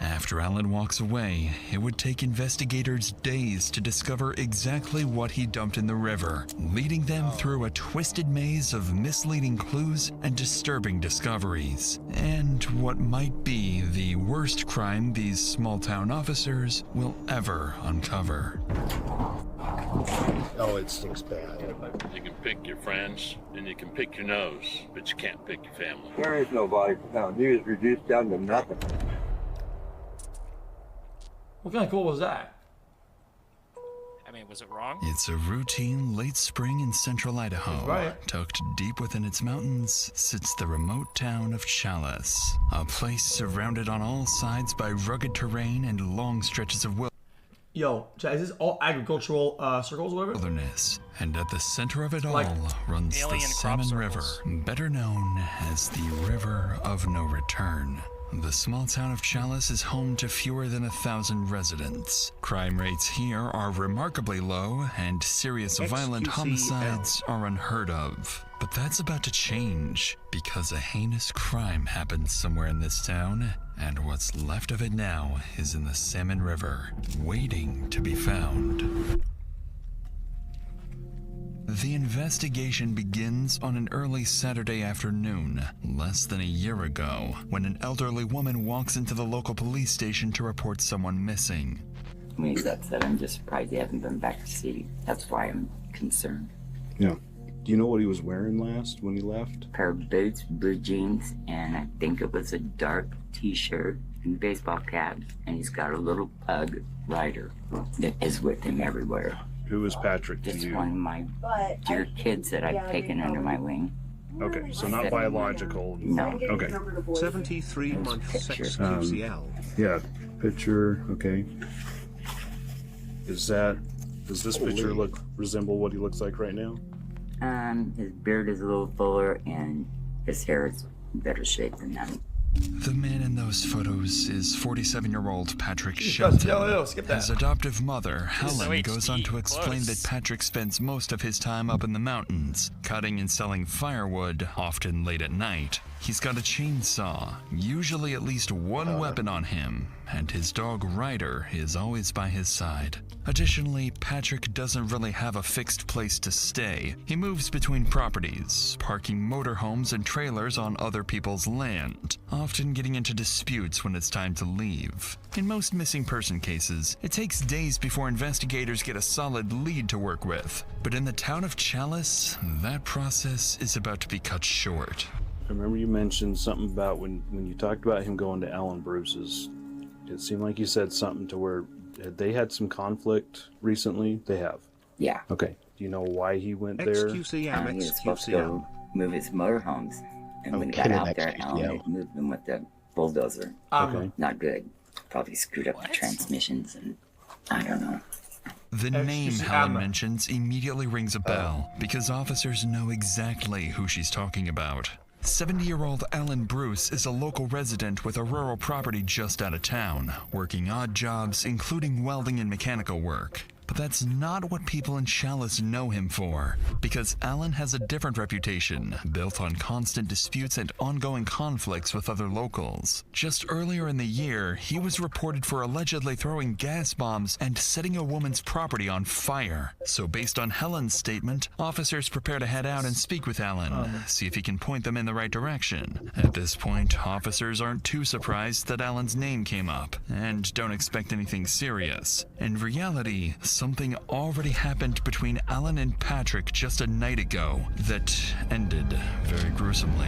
After Alan walks away, it would take investigators days to discover exactly what he dumped in the river, leading them through a twisted maze of misleading clues and disturbing discoveries, and what might be the worst crime these small-town officers will ever uncover. Oh, it stinks bad. You can pick your friends, and you can pick your nose, but you can't pick your family. There is no body found. He was reduced down to nothing. What kind of cool was that? I mean, was it wrong? It's a routine late spring in central Idaho. Right. Tucked deep within its mountains sits the remote town of Chalice, a place surrounded on all sides by rugged terrain and long stretches of Yo, chat, is this all agricultural circles, whatever? wilderness. And at the center of it all runs the alien crop Salmon River, circles. better known as the River of No Return. The small town of Chalice is home to fewer than 1,000 residents. Crime rates here are remarkably low, and serious violent homicides are unheard of. But that's about to change, because a heinous crime happened somewhere in this town, and what's left of it now is in the Salmon River, waiting to be found. The investigation begins on an early Saturday afternoon, less than a year ago, when an elderly woman walks into the local police station to report someone missing. When he's upset, I'm just surprised he hasn't been back to see. That's why I'm concerned. Yeah. Do you know what he was wearing last when he left? Pair of boots, blue jeans, and I think it was a dark t-shirt and baseball cap, and he's got a little pug rider that is with him everywhere. Who is Patrick to It's you? one of my dear kids that I've taken under my wing. Okay, so not biological. No. Okay. 73-month xQcL. Yeah, picture, okay. Does this picture resemble what he looks like right now? His beard is a little fuller and his hair is in better shape than that. The man in those photos is 47-year-old Patrick Shelton. His adoptive mother, Helen, goes on to explain that Patrick spends most of his time up in the mountains, cutting and selling firewood, often late at night. He's got a chainsaw, usually at least one weapon on him, and his dog Ryder is always by his side. Additionally, Patrick doesn't really have a fixed place to stay. He moves between properties, parking motorhomes and trailers on other people's land, often getting into disputes when it's time to leave. In most missing person cases, it takes days before investigators get a solid lead to work with. But in the town of Chalice, that process is about to be cut short. I remember you mentioned something about when you talked about him going to Alan Bruce's. It seemed like you said something to where they had some conflict recently. They have. Yeah. Okay. Do you know why he went there? He was supposed to go move his motorhomes, and when he got out there, Alan had moved them with the bulldozer. Okay. Not good. Probably screwed up the transmissions, and I don't know. The name Helen mentions immediately rings a bell, because officers know exactly who she's talking about. 70-year-old Alan Bruce is a local resident with a rural property just out of town, working odd jobs, including welding and mechanical work. But that's not what people in Chalice know him for, because Alan has a different reputation, built on constant disputes and ongoing conflicts with other locals. Just earlier in the year, he was reported for allegedly throwing gas bombs and setting a woman's property on fire. So based on Helen's statement, officers prepare to head out and speak with Alan, see if he can point them in the right direction. At this point, officers aren't too surprised that Alan's name came up, and don't expect anything serious. In reality, something already happened between Alan and Patrick just a night ago that ended very gruesomely.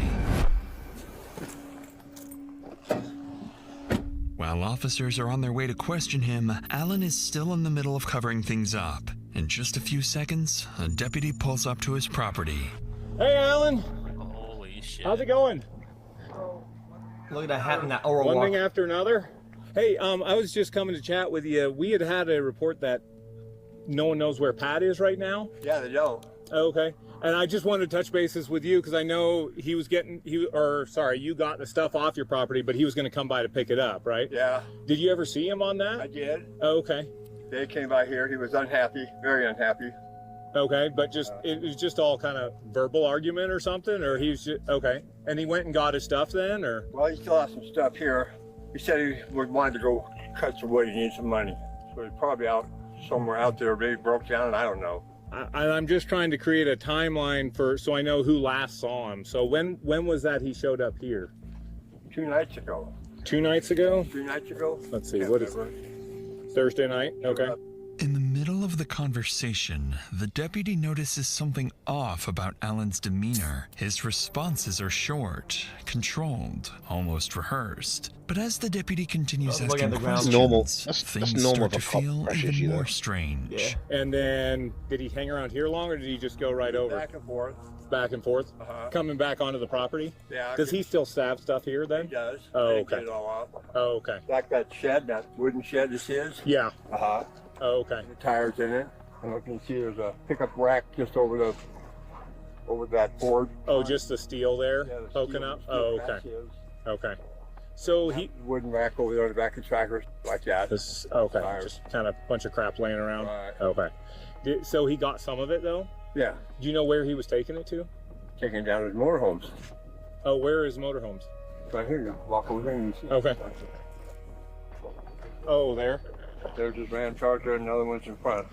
While officers are on their way to question him, Alan is still in the middle of covering things up. In just a few seconds, a deputy pulls up to his property. Hey, Alan. Holy shit. How's it going? Look at that hat and that oral One walk. thing after another. Hey, I was just coming to chat with you. We had a report that no one knows where Pat is right now. Yeah, they don't. Okay. And I just wanted to touch bases with you because I know you got the stuff off your property, but he was going to come by to pick it up, right? Yeah. Did you ever see him on that? I did. Oh, okay. They came by here. He was unhappy, very unhappy. Okay, but it was just all kind of verbal argument or something, or he was just, okay. And he went and got his stuff then, or? Well, he still has some stuff here. He said he wanted to go cut some wood. He needs some money. So he's probably out somewhere out there. Maybe broke down, and I don't know. I'm just trying to create a timeline so I know who last saw him. So when was that he showed up here? 2 nights ago. 2 nights ago? 3 nights ago. Let's see, what is it? Thursday night? Okay. In the middle of the conversation, the deputy notices something off about Alan's demeanor. His responses are short, controlled, almost rehearsed. But as the deputy continues asking questions, things start to feel even more strange. Yeah. And then, did he hang around here long, or did he just go right over? Back and forth. Back and forth? Coming back onto the property? Yeah. Does he still have stuff here then? He does. Oh, okay. Get it all out. Oh, okay. Like that shed, that wooden shed is his? Yeah. Oh, okay. The tires in it. And you can see there's a pickup rack just over that board. Oh, just the steel there yeah, poking up? Oh, okay. Okay. So he wooden rack over there in the back of trackers like that. This, okay, just kind of bunch of crap laying around. Right. Okay. So he got some of it though? Yeah. Do you know where he was taking it to? Taking it down to his motorhomes. Oh, where is motorhomes? Right here, you walk over there and you see. Okay. Oh, there? There's his Ram Charger and another one's in front.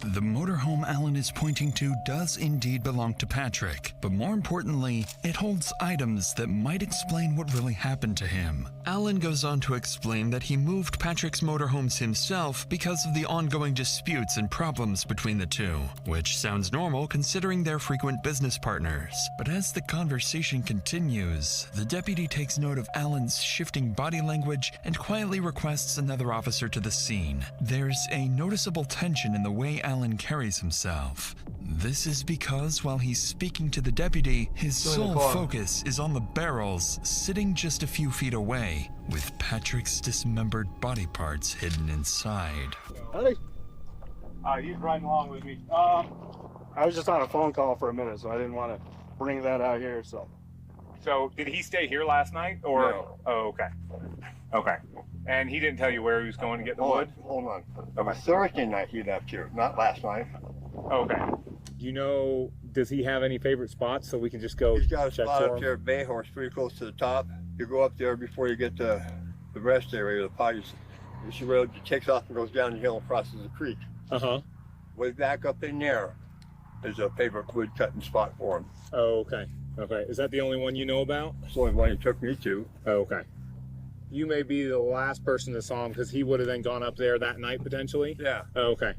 The motorhome Alan is pointing to does indeed belong to Patrick, but more importantly, it holds items that might explain what really happened to him. Alan goes on to explain that he moved Patrick's motorhomes himself because of the ongoing disputes and problems between the two, which sounds normal considering they're frequent business partners. But as the conversation continues, the deputy takes note of Alan's shifting body language and quietly requests another officer to the scene. There's a noticeable tension in the way Alan carries himself. This is because while he's speaking to the deputy, his sole focus is on the barrels sitting just a few feet away, with Patrick's dismembered body parts hidden inside. Hey. He's riding along with me. I was just on a phone call for a minute, so I didn't want to bring that out here, so. So did he stay here last night or? No. Oh, okay. Okay. And he didn't tell you where he was going to get the wood? Hold on. It was Thursday night he left here, not last night. Okay. You know, does he have any favorite spots so we can just go check for him? He's got a spot up there at Bay Horse, pretty close to the top. You go up there before you get to the rest area, the potties. You see where it takes off and goes down the hill and crosses the creek. Uh-huh. Way back up in there is a favorite wood cutting spot for him. Oh, okay. Okay. Is that the only one you know about? It's the only one he took me to. Oh, okay. You may be the last person that saw him because he would have then gone up there that night potentially? Yeah. Oh, okay.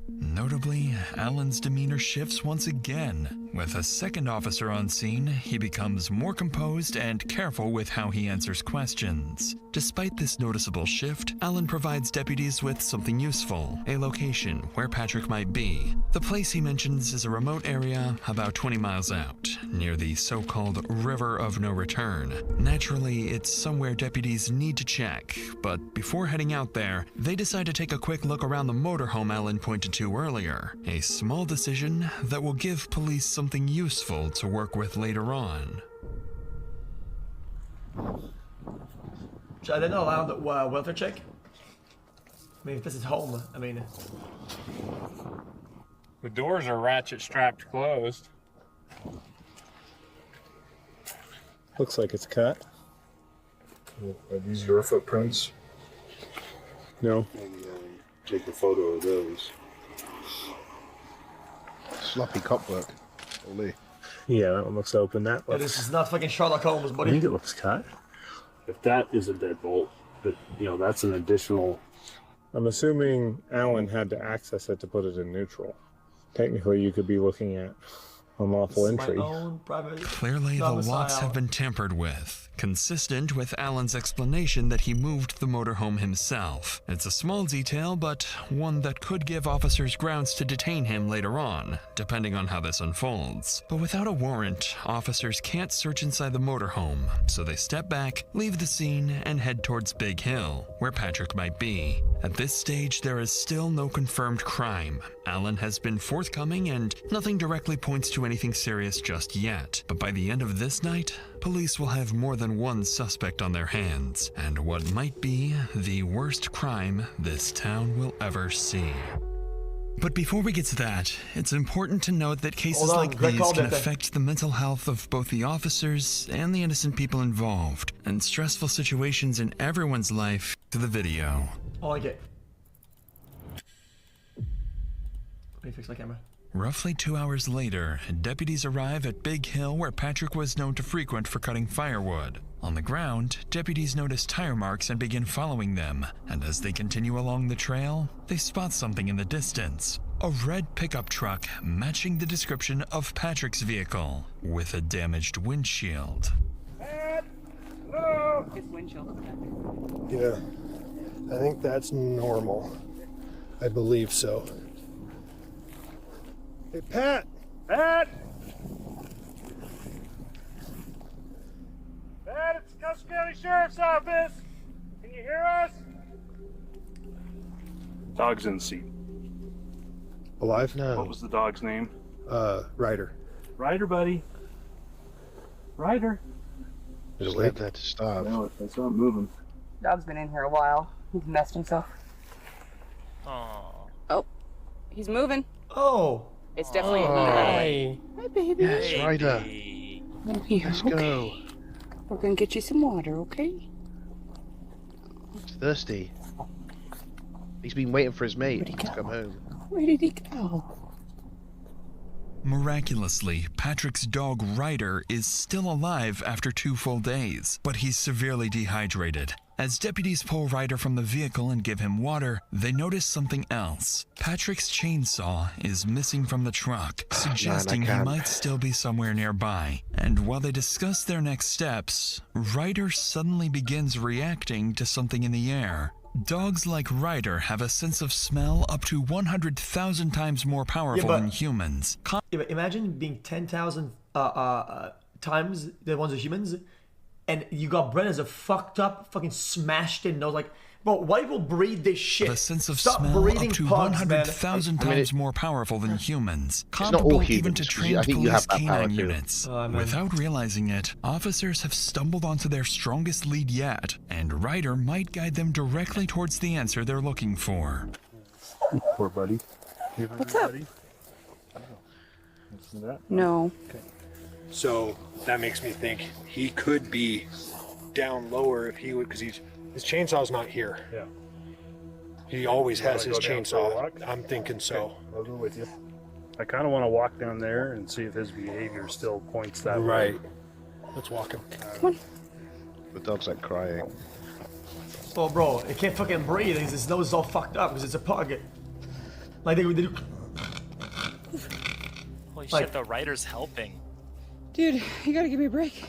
Notably, Alan's demeanor shifts once again. With a second officer on scene, he becomes more composed and careful with how he answers questions. Despite this noticeable shift, Alan provides deputies with something useful, a location where Patrick might be. The place he mentions is a remote area about 20 miles out, near the so-called River of No Return. Naturally, it's somewhere deputies need to check, but before heading out there, they decide to take a quick look around the motorhome Alan pointed to earlier. A small decision that will give police something useful to work with later on. Should I then allow the welfare check? I mean, if this is home, I mean... The doors are ratchet strapped closed. Looks like it's cut. Are these your footprints? No. Maybe take a photo of those. Sloppy cop work. Holy. Yeah, that one looks open. That looks... this is not fucking Sherlock Holmes, buddy. I think it looks cut. If that is a deadbolt, but you know that's an additional. I'm assuming Alan had to access it to put it in neutral. Technically, you could be looking at unlawful entry. Clearly, the locks have been tampered with, consistent with Alan's explanation that he moved the motorhome himself. It's a small detail, but one that could give officers grounds to detain him later on, depending on how this unfolds. But without a warrant, officers can't search inside the motorhome, so they step back, leave the scene, and head towards Big Hill, where Patrick might be. At this stage, there is still no confirmed crime. Alan has been forthcoming, and nothing directly points to anything serious just yet. But by the end of this night, police will have more than one suspect on their hands, and what might be the worst crime this town will ever see. But before we get to that, it's important to note that cases like these can affect the mental health of both the officers and the innocent people involved, and stressful situations in everyone's life to the video. I like it. Let me fix my camera. Roughly 2 hours later, deputies arrive at Big Hill where Patrick was known to frequent for cutting firewood. On the ground, deputies notice tire marks and begin following them, and as they continue along the trail, they spot something in the distance. A red pickup truck matching the description of Patrick's vehicle, with a damaged windshield. Hello? His windshield. Yeah, I think that's normal. I believe so. Hey, Pat! Pat! Pat, it's the Custer County Sheriff's Office! Can you hear us? Dog's in the seat. Alive? No. What was the dog's name? Ryder. Ryder, buddy. Ryder. Just left there to starve. No, it's not moving. Dog's been in here a while. He's messed himself. Oh, he's moving. Oh. It's definitely a Hey. Hi, baby. Yes, Ryder. Come here. Let's Okay. go. We're gonna get you some water, okay? He's thirsty. He's been waiting for his mate to come home. Where did he go? Miraculously, Patrick's dog Ryder is still alive after 2 full days, but he's severely dehydrated. As deputies pull Ryder from the vehicle and give him water, they notice something else. Patrick's chainsaw is missing from the truck, suggesting he might still be somewhere nearby. And while they discuss their next steps, Ryder suddenly begins reacting to something in the air. Dogs like Ryder have a sense of smell up to 100,000 times more powerful than humans. Yeah, but imagine being 10,000 times the ones of humans, and you got bred as a fucked up, fucking smashed in nose. Like, bro, why people breed this shit? A sense of Stop smell breeding up to pugs, 100,000 man. times more powerful than humans. It's not all Comparable even to humans. trained I think you police have that power canine too. units. man. Without realizing it, officers have stumbled onto their strongest lead yet, and Ryder might guide them directly towards the answer they're looking for. Poor buddy. What's up? No. Okay. So that makes me think he could be down lower if he would, because his chainsaw's not here. Yeah. He always has his chainsaw. I'm thinking so. I'll go with you. I kind of want to walk down there and see if his behavior still points that way. Right. Let's walk him. Come on. The dog's like crying. Oh, bro, it can't fucking breathe. His nose is all fucked up because it's a pug. Like, they do. Holy Like- shit, the writer's helping. Dude, you gotta give me a break.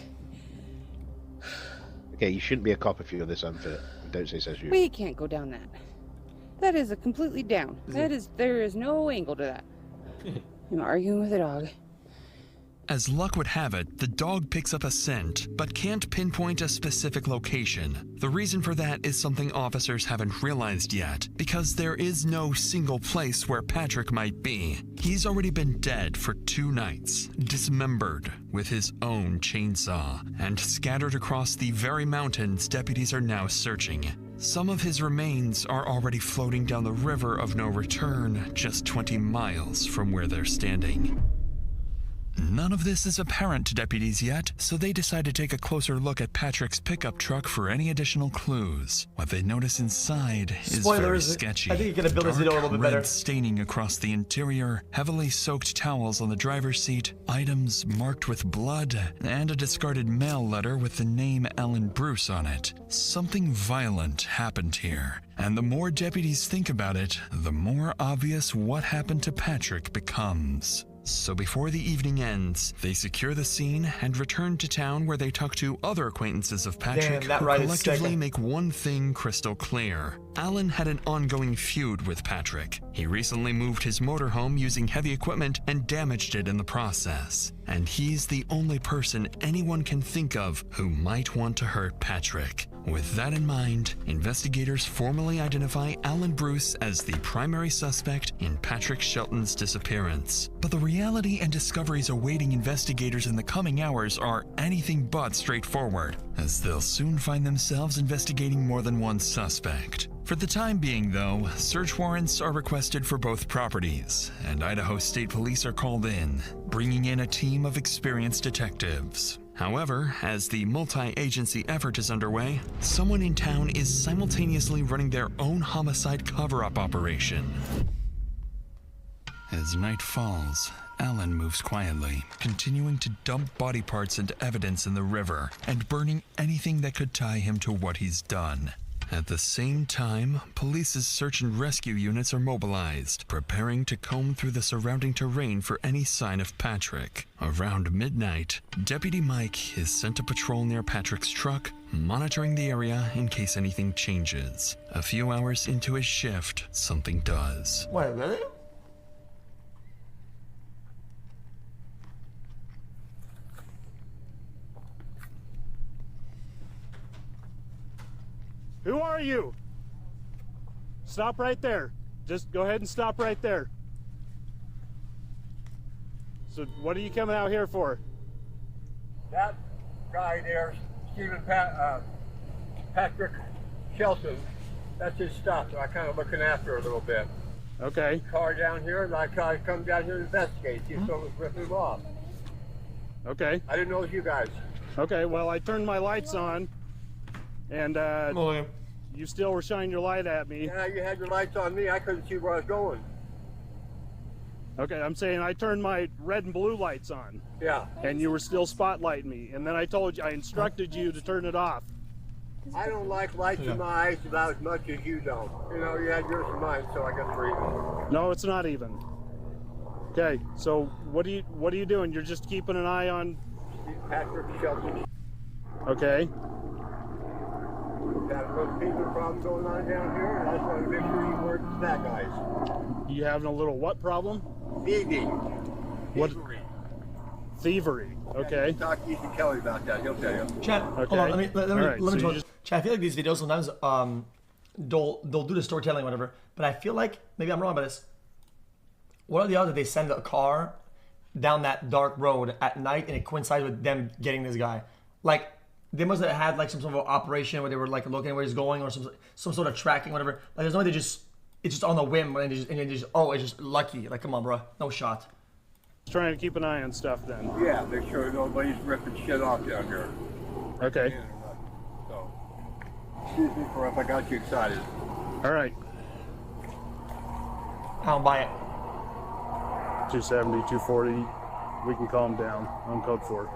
Okay, you shouldn't be a cop if you're this unfit. Don't say says you. We can't go down that. That is a completely down. There is no angle to that. I'm arguing with a dog. As luck would have it, the dog picks up a scent, but can't pinpoint a specific location. The reason for that is something officers haven't realized yet, because there is no single place where Patrick might be. He's already been dead for 2 nights, dismembered with his own chainsaw, and scattered across the very mountains deputies are now searching. Some of his remains are already floating down the river of no return, just 20 miles from where they're standing. None of this is apparent to deputies yet, so they decide to take a closer look at Patrick's pickup truck for any additional clues. What they notice inside is very Spoilers. sketchy. I think you can build this video a little bit Dark better. red staining across the interior, heavily soaked towels on the driver's seat, items marked with blood, and a discarded mail letter with the name Ellen Bruce on it. Something violent happened here. And the more deputies think about it, the more obvious what happened to Patrick becomes. So before the evening ends, they secure the scene and return to town where they talk to other acquaintances of Patrick Damn, that who ride is collectively sick. make one thing crystal clear. Alan had an ongoing feud with Patrick. He recently moved his motorhome using heavy equipment and damaged it in the process. And he's the only person anyone can think of who might want to hurt Patrick. With that in mind, investigators formally identify Alan Bruce as the primary suspect in Patrick Shelton's disappearance. But the reality and discoveries awaiting investigators in the coming hours are anything but straightforward, as they'll soon find themselves investigating more than one suspect. For the time being, though, search warrants are requested for both properties, and Idaho State Police are called in, bringing in a team of experienced detectives. However, as the multi-agency effort is underway, someone in town is simultaneously running their own homicide cover-up operation. As night falls, Alan moves quietly, continuing to dump body parts and evidence in the river, and burning anything that could tie him to what he's done. At the same time, police's search and rescue units are mobilized, preparing to comb through the surrounding terrain for any sign of Patrick. Around midnight, Deputy Mike is sent to patrol near Patrick's truck, monitoring the area in case anything changes. A few hours into his shift, something does. Wait, really? Who are you? Stop right there. Just go ahead and stop right there. So what are you coming out here for? That guy there Stephen Patrick Shelton. That's his stuff. So I kind of looking after a little bit. Okay. Car down here, and I come down here to investigate. See if someone's ripping him off. Okay. I didn't know it was you guys. Okay, well, I turned my lights on, and you still were shining your light at me. Yeah, you had your lights on me. I couldn't see where I was going. Okay, I'm saying I turned my red and blue lights on. Yeah. And you were still spotlighting me, and then I instructed you to turn it off. I don't like lights in my eyes about as much as you don't. You know, you had yours and mine, so I guess we're even. No, it's not even. Okay, so what are you doing? You're just keeping an eye on Patrick Shelton. Okay. Got a little fever problem going on down here, and I just want to make sure you weren't that guys. You having a little what problem? Thieving. What? Thievery. Okay. Yeah, talk to Ethan Kelly about that. He'll tell you. Chat, Okay. hold on. Let me so Chat, I feel like these videos sometimes they'll do the storytelling or whatever, but I feel like maybe I'm wrong about this. What are the odds that they send a car down that dark road at night and it coincides with them getting this guy? Like they must have had like some sort of operation where they were like looking where he's going or some sort of tracking, whatever. Like there's no way it's just on a whim and it's just lucky. Like come on, bro, no shot. Trying to keep an eye on stuff then. Yeah, make sure nobody's ripping shit off down here. Okay. So, excuse me for if I got you excited. All right. I'll buy it. 270, 240. We can calm down. I'm code 4.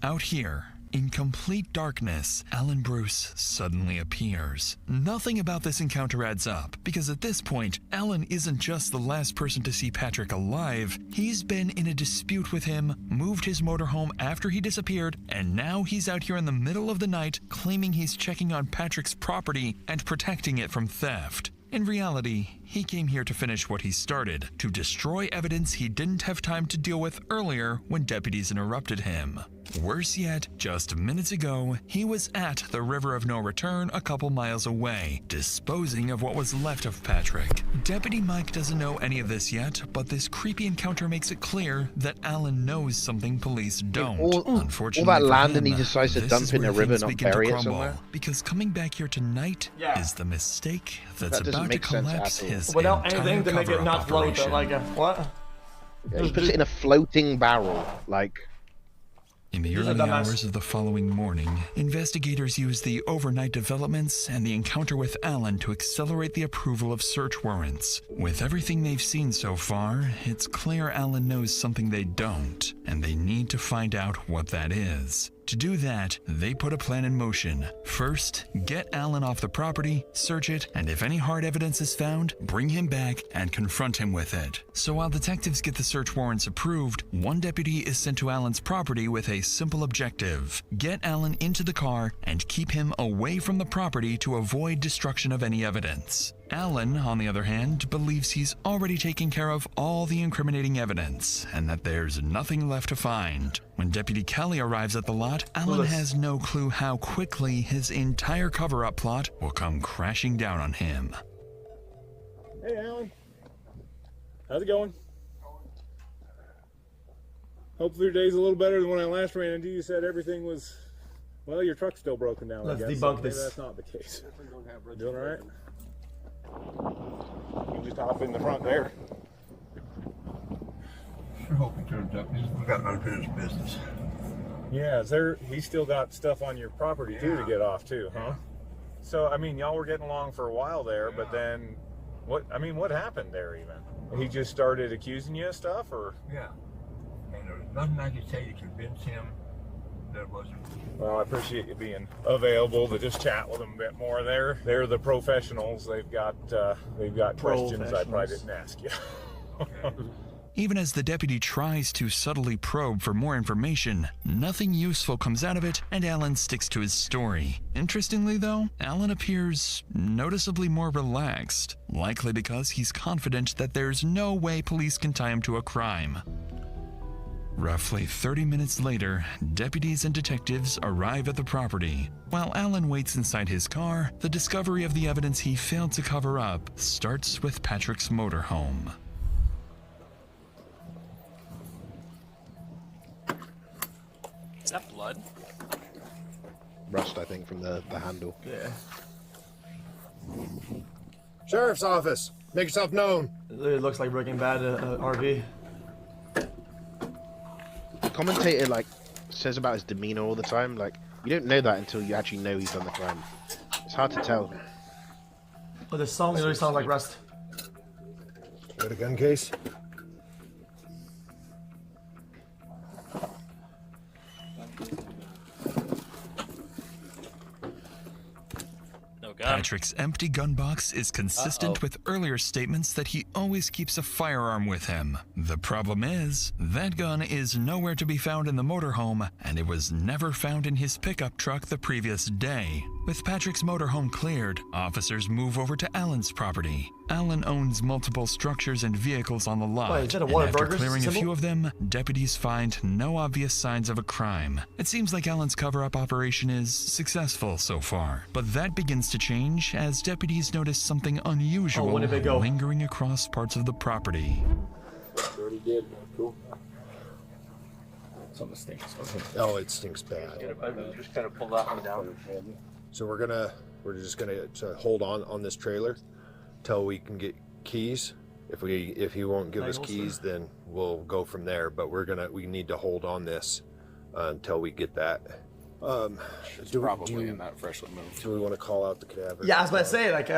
Out here, in complete darkness, Alan Bruce suddenly appears. Nothing about this encounter adds up, because at this point, Alan isn't just the last person to see Patrick alive. He's been in a dispute with him, moved his motorhome after he disappeared, and now he's out here in the middle of the night claiming he's checking on Patrick's property and protecting it from theft. In reality, he came here to finish what he started, to destroy evidence he didn't have time to deal with earlier when deputies interrupted him. Worse yet, just minutes ago, he was at the River of No Return a couple miles away, disposing of what was left of Patrick. Deputy Mike doesn't know any of this yet, but this creepy encounter makes it clear that Alan knows something police don't. Unfortunately, all that land for him, and he decides to this dump is it in a where river, things not begin to bury it crumble, somewhere. because coming back here tonight is the mistake that's That doesn't about to make sense collapse at all. his Without entire anything to make it cover-up not float. operation. Like what? Yeah, he puts it in a floating barrel, like. In the early hours of the following morning, investigators used the overnight developments and the encounter with Alan to accelerate the approval of search warrants. With everything they've seen so far, it's clear Alan knows something they don't, and they need to find out what that is. To do that, they put a plan in motion. First, get Alan off the property, search it, and if any hard evidence is found, bring him back and confront him with it. So while detectives get the search warrants approved, one deputy is sent to Alan's property with a simple objective: get Alan into the car and keep him away from the property to avoid destruction of any evidence. Alan, on the other hand, believes he's already taken care of all the incriminating evidence and that there's nothing left to find. When Deputy Kelly arrives at the lot, Alan has no clue how quickly his entire cover-up plot will come crashing down on him. Hey, Alan. How's it going? Hopefully your day's a little better than when I last ran into you. You said everything was... Well, your truck's still broken down, Let's I guess. debunk so this. Maybe that's not the case. Doing all right? You just hop in the front there. Sure hope he turns up. He's got unfinished business. Yeah, he's still got stuff on your property too to get off too, huh? So I mean, y'all were getting along for a while there, but then what happened there even? He just started accusing you of stuff, or? Yeah. And there's nothing I could say to convince him that it wasn't. Well, I appreciate you being available to just chat with them a bit more. They're the professionals. They've got questions I probably didn't ask you. Even as the deputy tries to subtly probe for more information, nothing useful comes out of it, and Alan sticks to his story. Interestingly, though, Alan appears noticeably more relaxed, likely because he's confident that there's no way police can tie him to a crime. Roughly 30 minutes later, deputies and detectives arrive at the property. While Alan waits inside his car, the discovery of the evidence he failed to cover up starts with Patrick's motorhome. Is that blood? rust, I think, from the handle. Yeah. Sheriff's office. Make yourself known. It looks like Breaking Bad RV. The commentator like says about his demeanor all the time. Like you don't know that until you actually know he's done the crime. It's hard to tell. Oh, the song really sounds like Rust. Got a gun case? Patrick's empty gun box is consistent with earlier statements that he always keeps a firearm with him. The problem is, that gun is nowhere to be found in the motorhome, and it was never found in his pickup truck the previous day. With Patrick's motorhome cleared, officers move over to Alan's property. Alan owns multiple structures and vehicles on the lot, Wait, is that a and after Whataburger clearing symbol? a few of them, deputies find no obvious signs of a crime. It seems like Alan's cover-up operation is successful so far, but that begins to change as deputies notice something unusual lingering across parts of the property. Already did. Cool. Something stinks. Oh, it stinks bad. Just kind of pull that one down. So we're just gonna hold on this trailer till we can get keys. If he won't give us keys, then we'll go from there. But we need to hold on this until we get that. Probably in that freshly moved. Do we want to call out the cadaver? Yeah, I was about to say, like,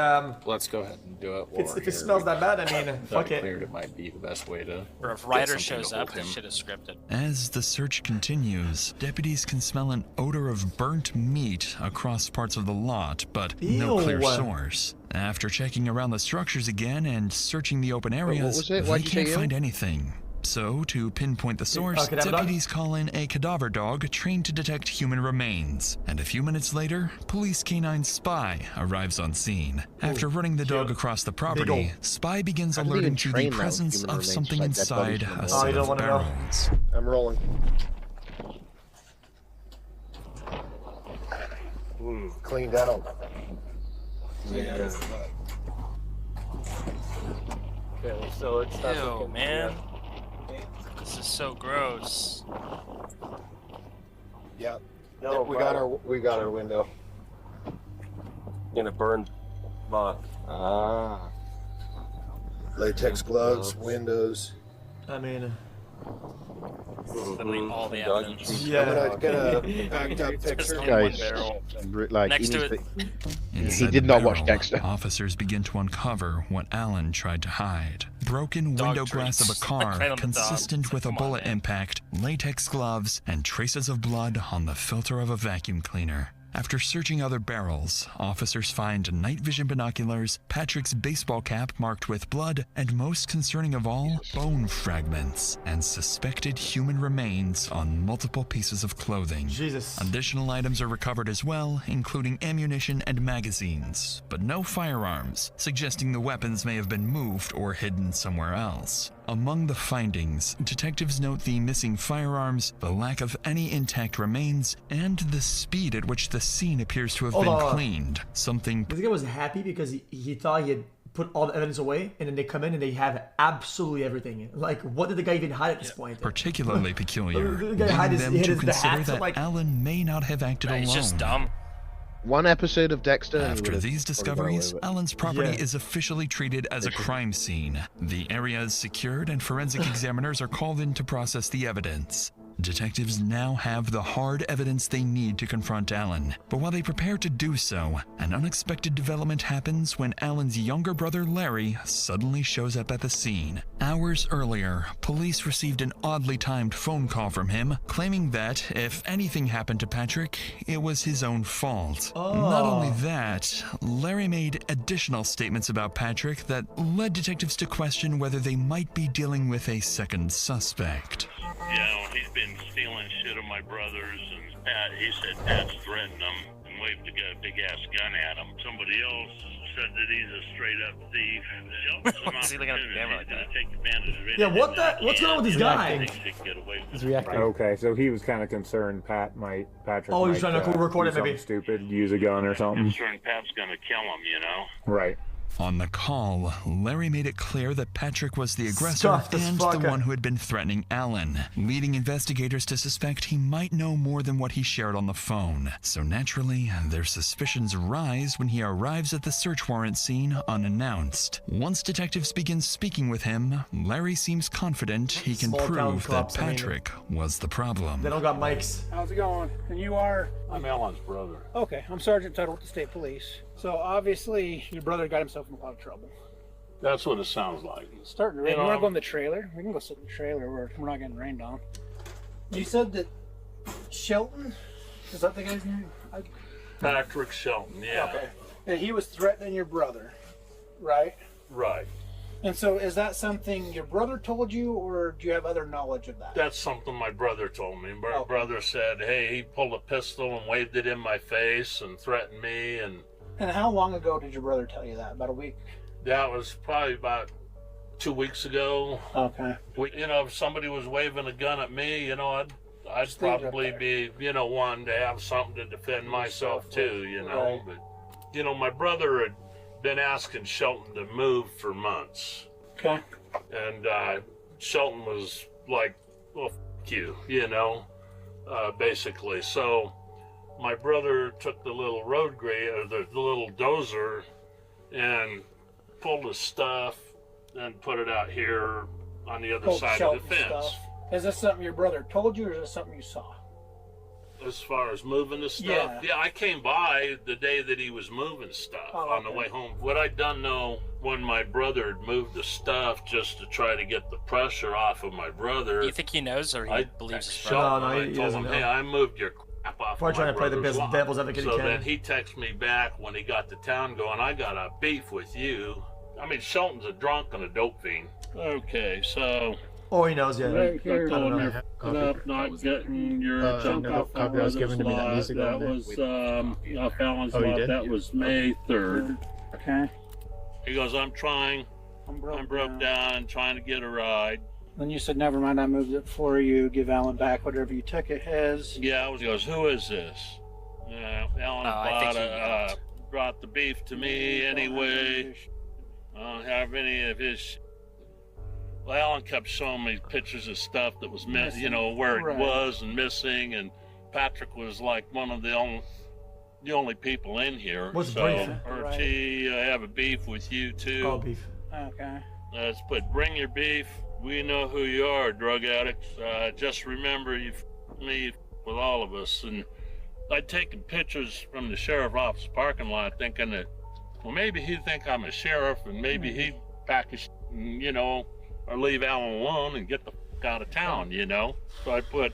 let's go ahead and do it. if it smells that bad, I mean, fuck it. Cleared, it might be the best way to. Or if Ryder shows up, this shit is scripted. As the search continues, deputies can smell an odor of burnt meat across parts of the lot, but no clear Ew. source. After checking around the structures again and searching the open areas, they can't find anything. So, to pinpoint the source, deputies call in a cadaver dog trained to detect human remains. And a few minutes later, police canine Spy arrives on scene. After running the dog across the property, Spy begins alerting to the presence of something inside a set of barrels. I'm rolling. Cleaned out. Yeah. Okay, so let's start Ew, looking. man. This is so gross. Yeah. No, we got our window. In a burned box. Ah. Latex gloves, windows. I mean, Literally all the evidence. yeah. I'm gonna get a backed up picture. Guys, like Next to it. he did not watch Dexter. Officers begin to uncover what Alan tried to hide. Broken window glass of a car, Right on the consistent dog. with a Come on, bullet man. impact, latex gloves, and traces of blood on the filter of a vacuum cleaner. After searching other barrels, officers find night vision binoculars, Patrick's baseball cap marked with blood, and most concerning of all, bone fragments and suspected human remains on multiple pieces of clothing. Jesus. Additional items are recovered as well, including ammunition and magazines, but no firearms, suggesting the weapons may have been moved or hidden somewhere else. Among the findings, detectives note the missing firearms, the lack of any intact remains, and the speed at which the scene appears to have been cleaned. Something This guy was happy because he thought he had put all the evidence away, and then they come in and they have absolutely everything. Like, what did the guy even hide at this point? particularly peculiar, The guy had leading his- them he had to his consider hats, that like- Alan may not have acted alone. He's just dumb. One episode of Dexter. and he After would've these probably got discoveries, away with it. Alan's property is officially treated as a crime scene. The area is secured and forensic examiners are called in to process the evidence. Detectives now have the hard evidence they need to confront Alan. But while they prepare to do so, an unexpected development happens when Alan's younger brother Larry suddenly shows up at the scene. Hours earlier, police received an oddly timed phone call from him, claiming that if anything happened to Patrick, it was his own fault. Not only that, Larry made additional statements about Patrick that led detectives to question whether they might be dealing with a second suspect. Yeah, well, he's been stealing shit of my brother's, and he said Pat's threatened him and waved a big-ass gun at him. Somebody else said that he's a straight-up thief. Why is he looking at the camera like that? Take advantage of it. Yeah, what's going on with this guy? He's reacting. Okay, so he was kind of concerned Patrick Oh, he's might, trying to record do it, maybe. something stupid, use a gun or something. Concerned Pat's gonna kill him, you know? Right. On the call, Larry made it clear that Patrick was the aggressor Stuffed as and fuck. the one who had been threatening Alan, leading investigators to suspect he might know more than what he shared on the phone. So naturally, their suspicions rise when he arrives at the search warrant scene unannounced. Once detectives begin speaking with him, Larry seems confident he can Small town prove that cops, I mean. Patrick was the problem. They don't got mics. How's it going? And you are? I'm Alan's brother. Okay, I'm Sergeant Tuttle with the State Police. So obviously your brother got himself in a lot of trouble. That's what it sounds like. It's starting to rain. You want to go in the trailer? We can go sit in the trailer where we're not getting rained on. You said that Shelton, is that the guy's name? Patrick Shelton, yeah. Okay. And he was threatening your brother, right? Right. And so is that something your brother told you, or do you have other knowledge of that? That's something my brother told me. My brother said, hey, he pulled a pistol and waved it in my face and threatened me. And how long ago did your brother tell you that? About a week? That was probably about 2 weeks ago. Okay. If somebody was waving a gun at me, I'd probably be, wanting to have something to defend myself too, Right. But, my brother had been asking Shelton to move for months. Okay. And Shelton was like, well, f*** you, basically. So my brother took the little road grader, the little dozer, and pulled his stuff and put it out here on the other side of the fence. Stuff. Is this something your brother told you, or is this something you saw? As far as moving the stuff? Yeah, I came by the day that he was moving stuff on the way home. What I'd done though, when my brother had moved the stuff just to try to get the pressure off of my brother. Do you think he knows, or he believes his brother? brother? I told him, hey, I moved your crap off Probably of trying my to play the brother's devil's lot. advocate So he can. then he texted me back when he got to town going, I got a beef with you. I mean, Shelton's a drunk and a dope fiend. Okay, so... Oh, he knows, yeah. Right here, I don't know. up, not getting your junk off my brother's lot. That was off Alan's lot. That was May 3rd. Okay. He goes, I'm trying. I'm broke down, trying to get a ride. Then you said, never mind, I moved it for you. Give Alan back whatever you took it his. Yeah, he goes, who is this? Alan brought the beef to me anyway. I don't have any of his. Well, Alan kept showing me pictures of stuff that was missing, where it was and missing, and Patrick was like one of the only people in here. What's so, beef? RT, I have a beef with you too. Oh, beef. Okay. Let's put, bring your beef. We know who you are, drug addicts. Just remember, you me with all of us. And I'd taken pictures from the sheriff's office parking lot, thinking that, well, maybe he'd think I'm a sheriff, and maybe he'd pack his, or leave Alan alone and get the f*** out of town, So I put,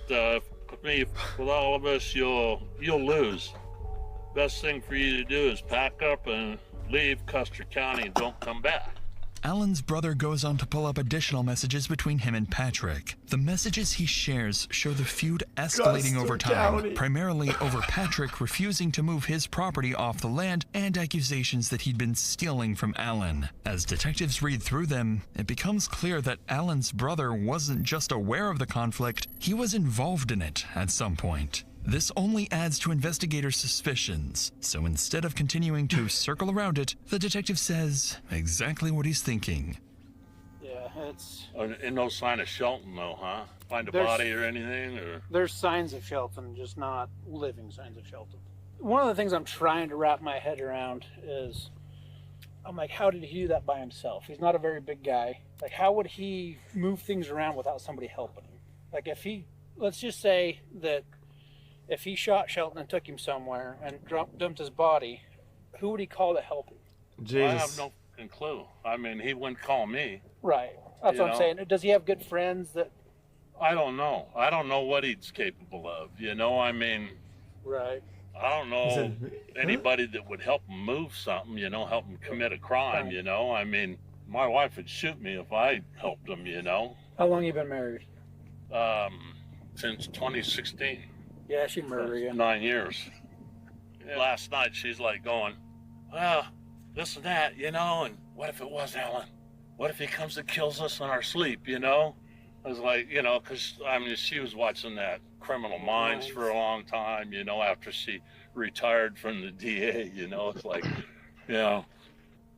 me with all of us, you'll lose. Best thing for you to do is pack up and leave Custer County and don't come back. Alan's brother goes on to pull up additional messages between him and Patrick. The messages he shares show the feud escalating over time, primarily over Patrick refusing to move his property off the land and accusations that he'd been stealing from Alan. As detectives read through them, it becomes clear that Alan's brother wasn't just aware of the conflict, he was involved in it at some point. This only adds to investigators' suspicions, so instead of continuing to circle around it, the detective says exactly what he's thinking. Yeah, it's... And no sign of Shelton, though, huh? Find a body or anything, or... There's signs of Shelton, just not living signs of Shelton. One of the things I'm trying to wrap my head around is, I'm like, how did he do that by himself? He's not a very big guy. Like, how would he move things around without somebody helping him? Like, if he... Let's just say that if he shot Shelton and took him somewhere and dumped his body, who would he call to help him? Well, I have no fucking clue. I mean, he wouldn't call me. Right. That's what I'm saying. Does he have good friends that... I don't know. I don't know what he's capable of, I mean... Right. I don't know anybody that would help him move something, help him commit a crime, I mean, my wife would shoot me if I helped him, How long you been married? Since 2016. Yeah, she'd murder you. 9 years. Yeah. Last night, she's like going, well, this and that, and what if it was Alan? What if he comes and kills us in our sleep, I was like, because, she was watching that Criminal Minds for a long time, after she retired from the DA, it's like,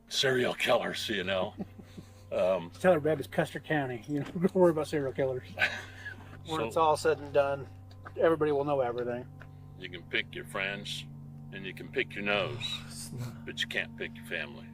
serial killers, you know. Tell her baby's Custer County. You know, don't worry about serial killers. When it's all said and done, everybody will know everything. You can pick your friends and you can pick your nose, but you can't pick your family.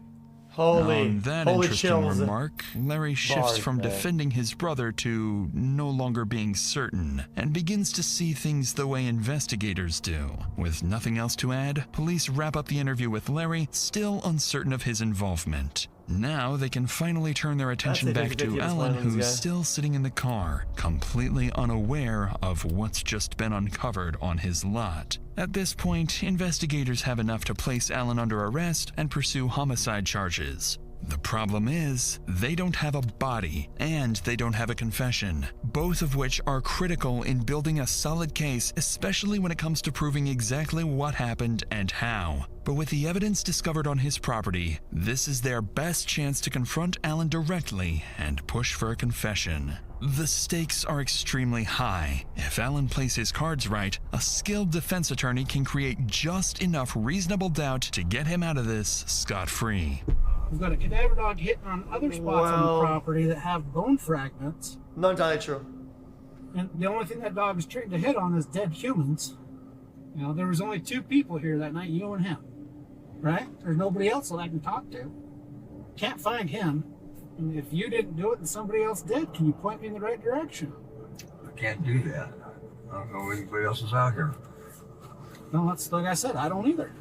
On that interesting chills. remark, Larry shifts from defending his brother to no longer being certain and begins to see things the way investigators do. With nothing else to add, police wrap up the interview with Larry, still uncertain of his involvement. Now they can finally turn their attention back to Alan, who's still sitting in the car, completely unaware of what's just been uncovered on his lot. At this point, investigators have enough to place Alan under arrest and pursue homicide charges. The problem is, they don't have a body, and they don't have a confession, both of which are critical in building a solid case, especially when it comes to proving exactly what happened and how. But with the evidence discovered on his property, this is their best chance to confront Alan directly and push for a confession. The stakes are extremely high. If Alan plays his cards right, a skilled defense attorney can create just enough reasonable doubt to get him out of this scot-free. We've got a cadaver dog hitting on other spots on the property that have bone fragments. Not entirely true. And the only thing that dog is trained to hit on is dead humans. You know, there was only 2 people here that night, you and him. Right? There's nobody else that I can talk to. Can't find him. And if you didn't do it and somebody else did, can you point me in the right direction? I can't do that. I don't know anybody else is out here. No, that's like I said, I don't either.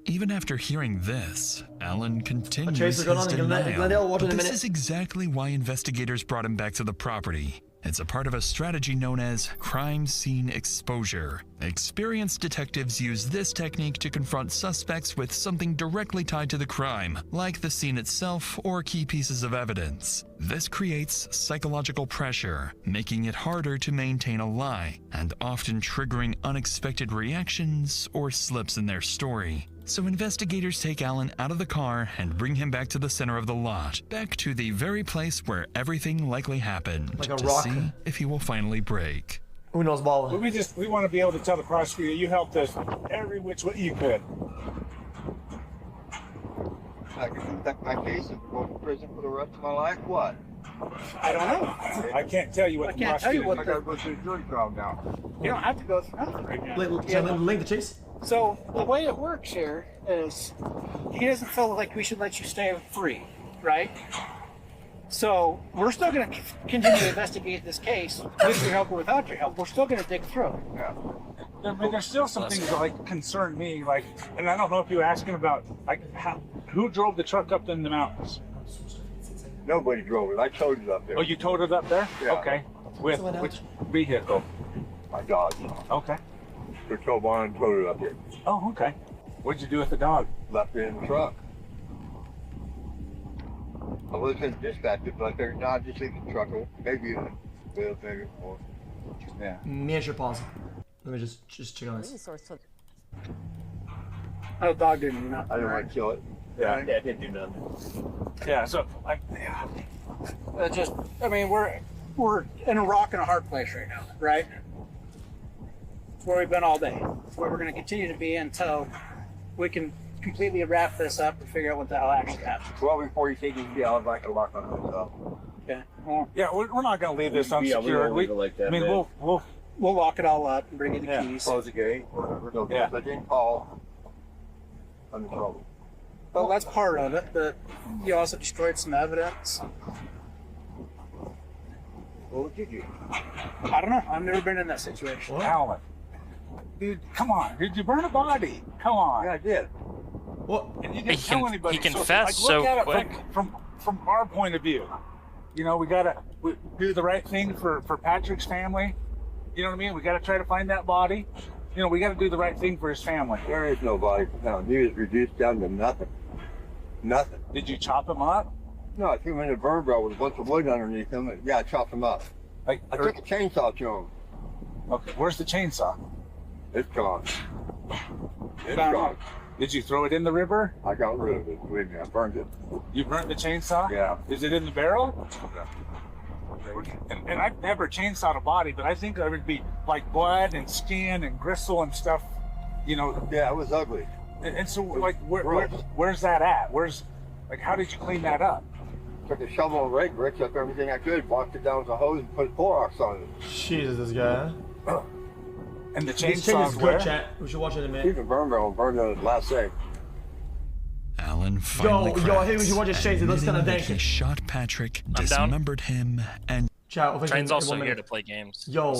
Even after hearing this, Alan continues Chase, his denial. But this is exactly why investigators brought him back to the property. It's a part of a strategy known as crime scene exposure. Experienced detectives use this technique to confront suspects with something directly tied to the crime, like the scene itself or key pieces of evidence. This creates psychological pressure, making it harder to maintain a lie, and often triggering unexpected reactions or slips in their story. So investigators take Alan out of the car and bring him back to the center of the lot, back to the very place where everything likely happened, like a to rock. see if he will finally break. Who knows ball? We want to be able to tell the prosecutor you helped us every which way you could. I can conduct my case and go to prison for the rest of my life. What? I don't know. I can't tell you what the prosecutor. I gotta go through the jury trial now. You don't have to go through nothing right now. Link the Chase. So the way it works here is he doesn't feel like we should let you stay free, right? So we're still going to continue to investigate this case with your help or without your help. We're still going to dig through. Yeah. I mean, there's still some things that like concern me, like, and I don't know if you were asking about like who drove the truck up in the mountains. Nobody drove it. I towed it up there. Oh, you towed it up there? Yeah. Okay. With which vehicle? My dog. Okay. The tow barn and towed it up here. Oh, okay. What'd you do with the dog? Left it in the truck. I was in dispatcher, but I figured, no, I'll just leave the truck. Maybe a little bigger more. Yeah. Me and your pause. Let me just check on this. Oh, dog didn't do nothing. I didn't want to kill it. Yeah. Yeah, it didn't do nothing. Yeah, so I mean, we're in a rock and a hard place right now, right? It's where we've been all day. It's where we're going to continue to be until we can completely wrap this up and figure out what the hell actually happened. Well, before you take it down, I can lock on myself. Okay. Well, yeah, we're not going to leave this unsecured. We'll lock it all up and bring you the keys. Close the gate, whatever. Yeah. But then call. I'm in trouble. Well, that's part of it, but you also destroyed some evidence. What did you? I don't know. I've never been in that situation. Alan. Dude, come on. Did you burn a body? Come on. Yeah, I did. Well, and you didn't tell anybody. He confessed look at it quick. From our point of view. You know, we do the right thing for Patrick's family. You know what I mean? We gotta try to find that body. You know, we gotta do the right thing for his family. There is no body found. He was reduced down to nothing. Nothing. Did you chop him up? No, I threw him in a burn barrel with a bunch of wood underneath him. Yeah, I chopped him up. I took a chainsaw to him. Okay, where's the chainsaw? It's gone. It's gone. Did you throw it in the river? I got rid of it. Believe me, I burned it. You burnt the chainsaw? Yeah. Is it in the barrel? Yeah. And I've never chainsawed a body, but I think there would be like blood and skin and gristle and stuff, you know. Yeah, it was ugly. And so, like, where's that at? How did you clean that up? Took a shovel and rake, ripped up everything I could, walked it down with a hose, and put Clorox on it. Jesus, this guy. And the This chainsaw is good, chat. We should watch it in a minute. Even burn barrel burned the last day. Alan finally I think we should watch his chains. It looks kind of admitting that dank. he shot Patrick, I'm down. dismembered him, and Chat, Train's also here to play games. Yo.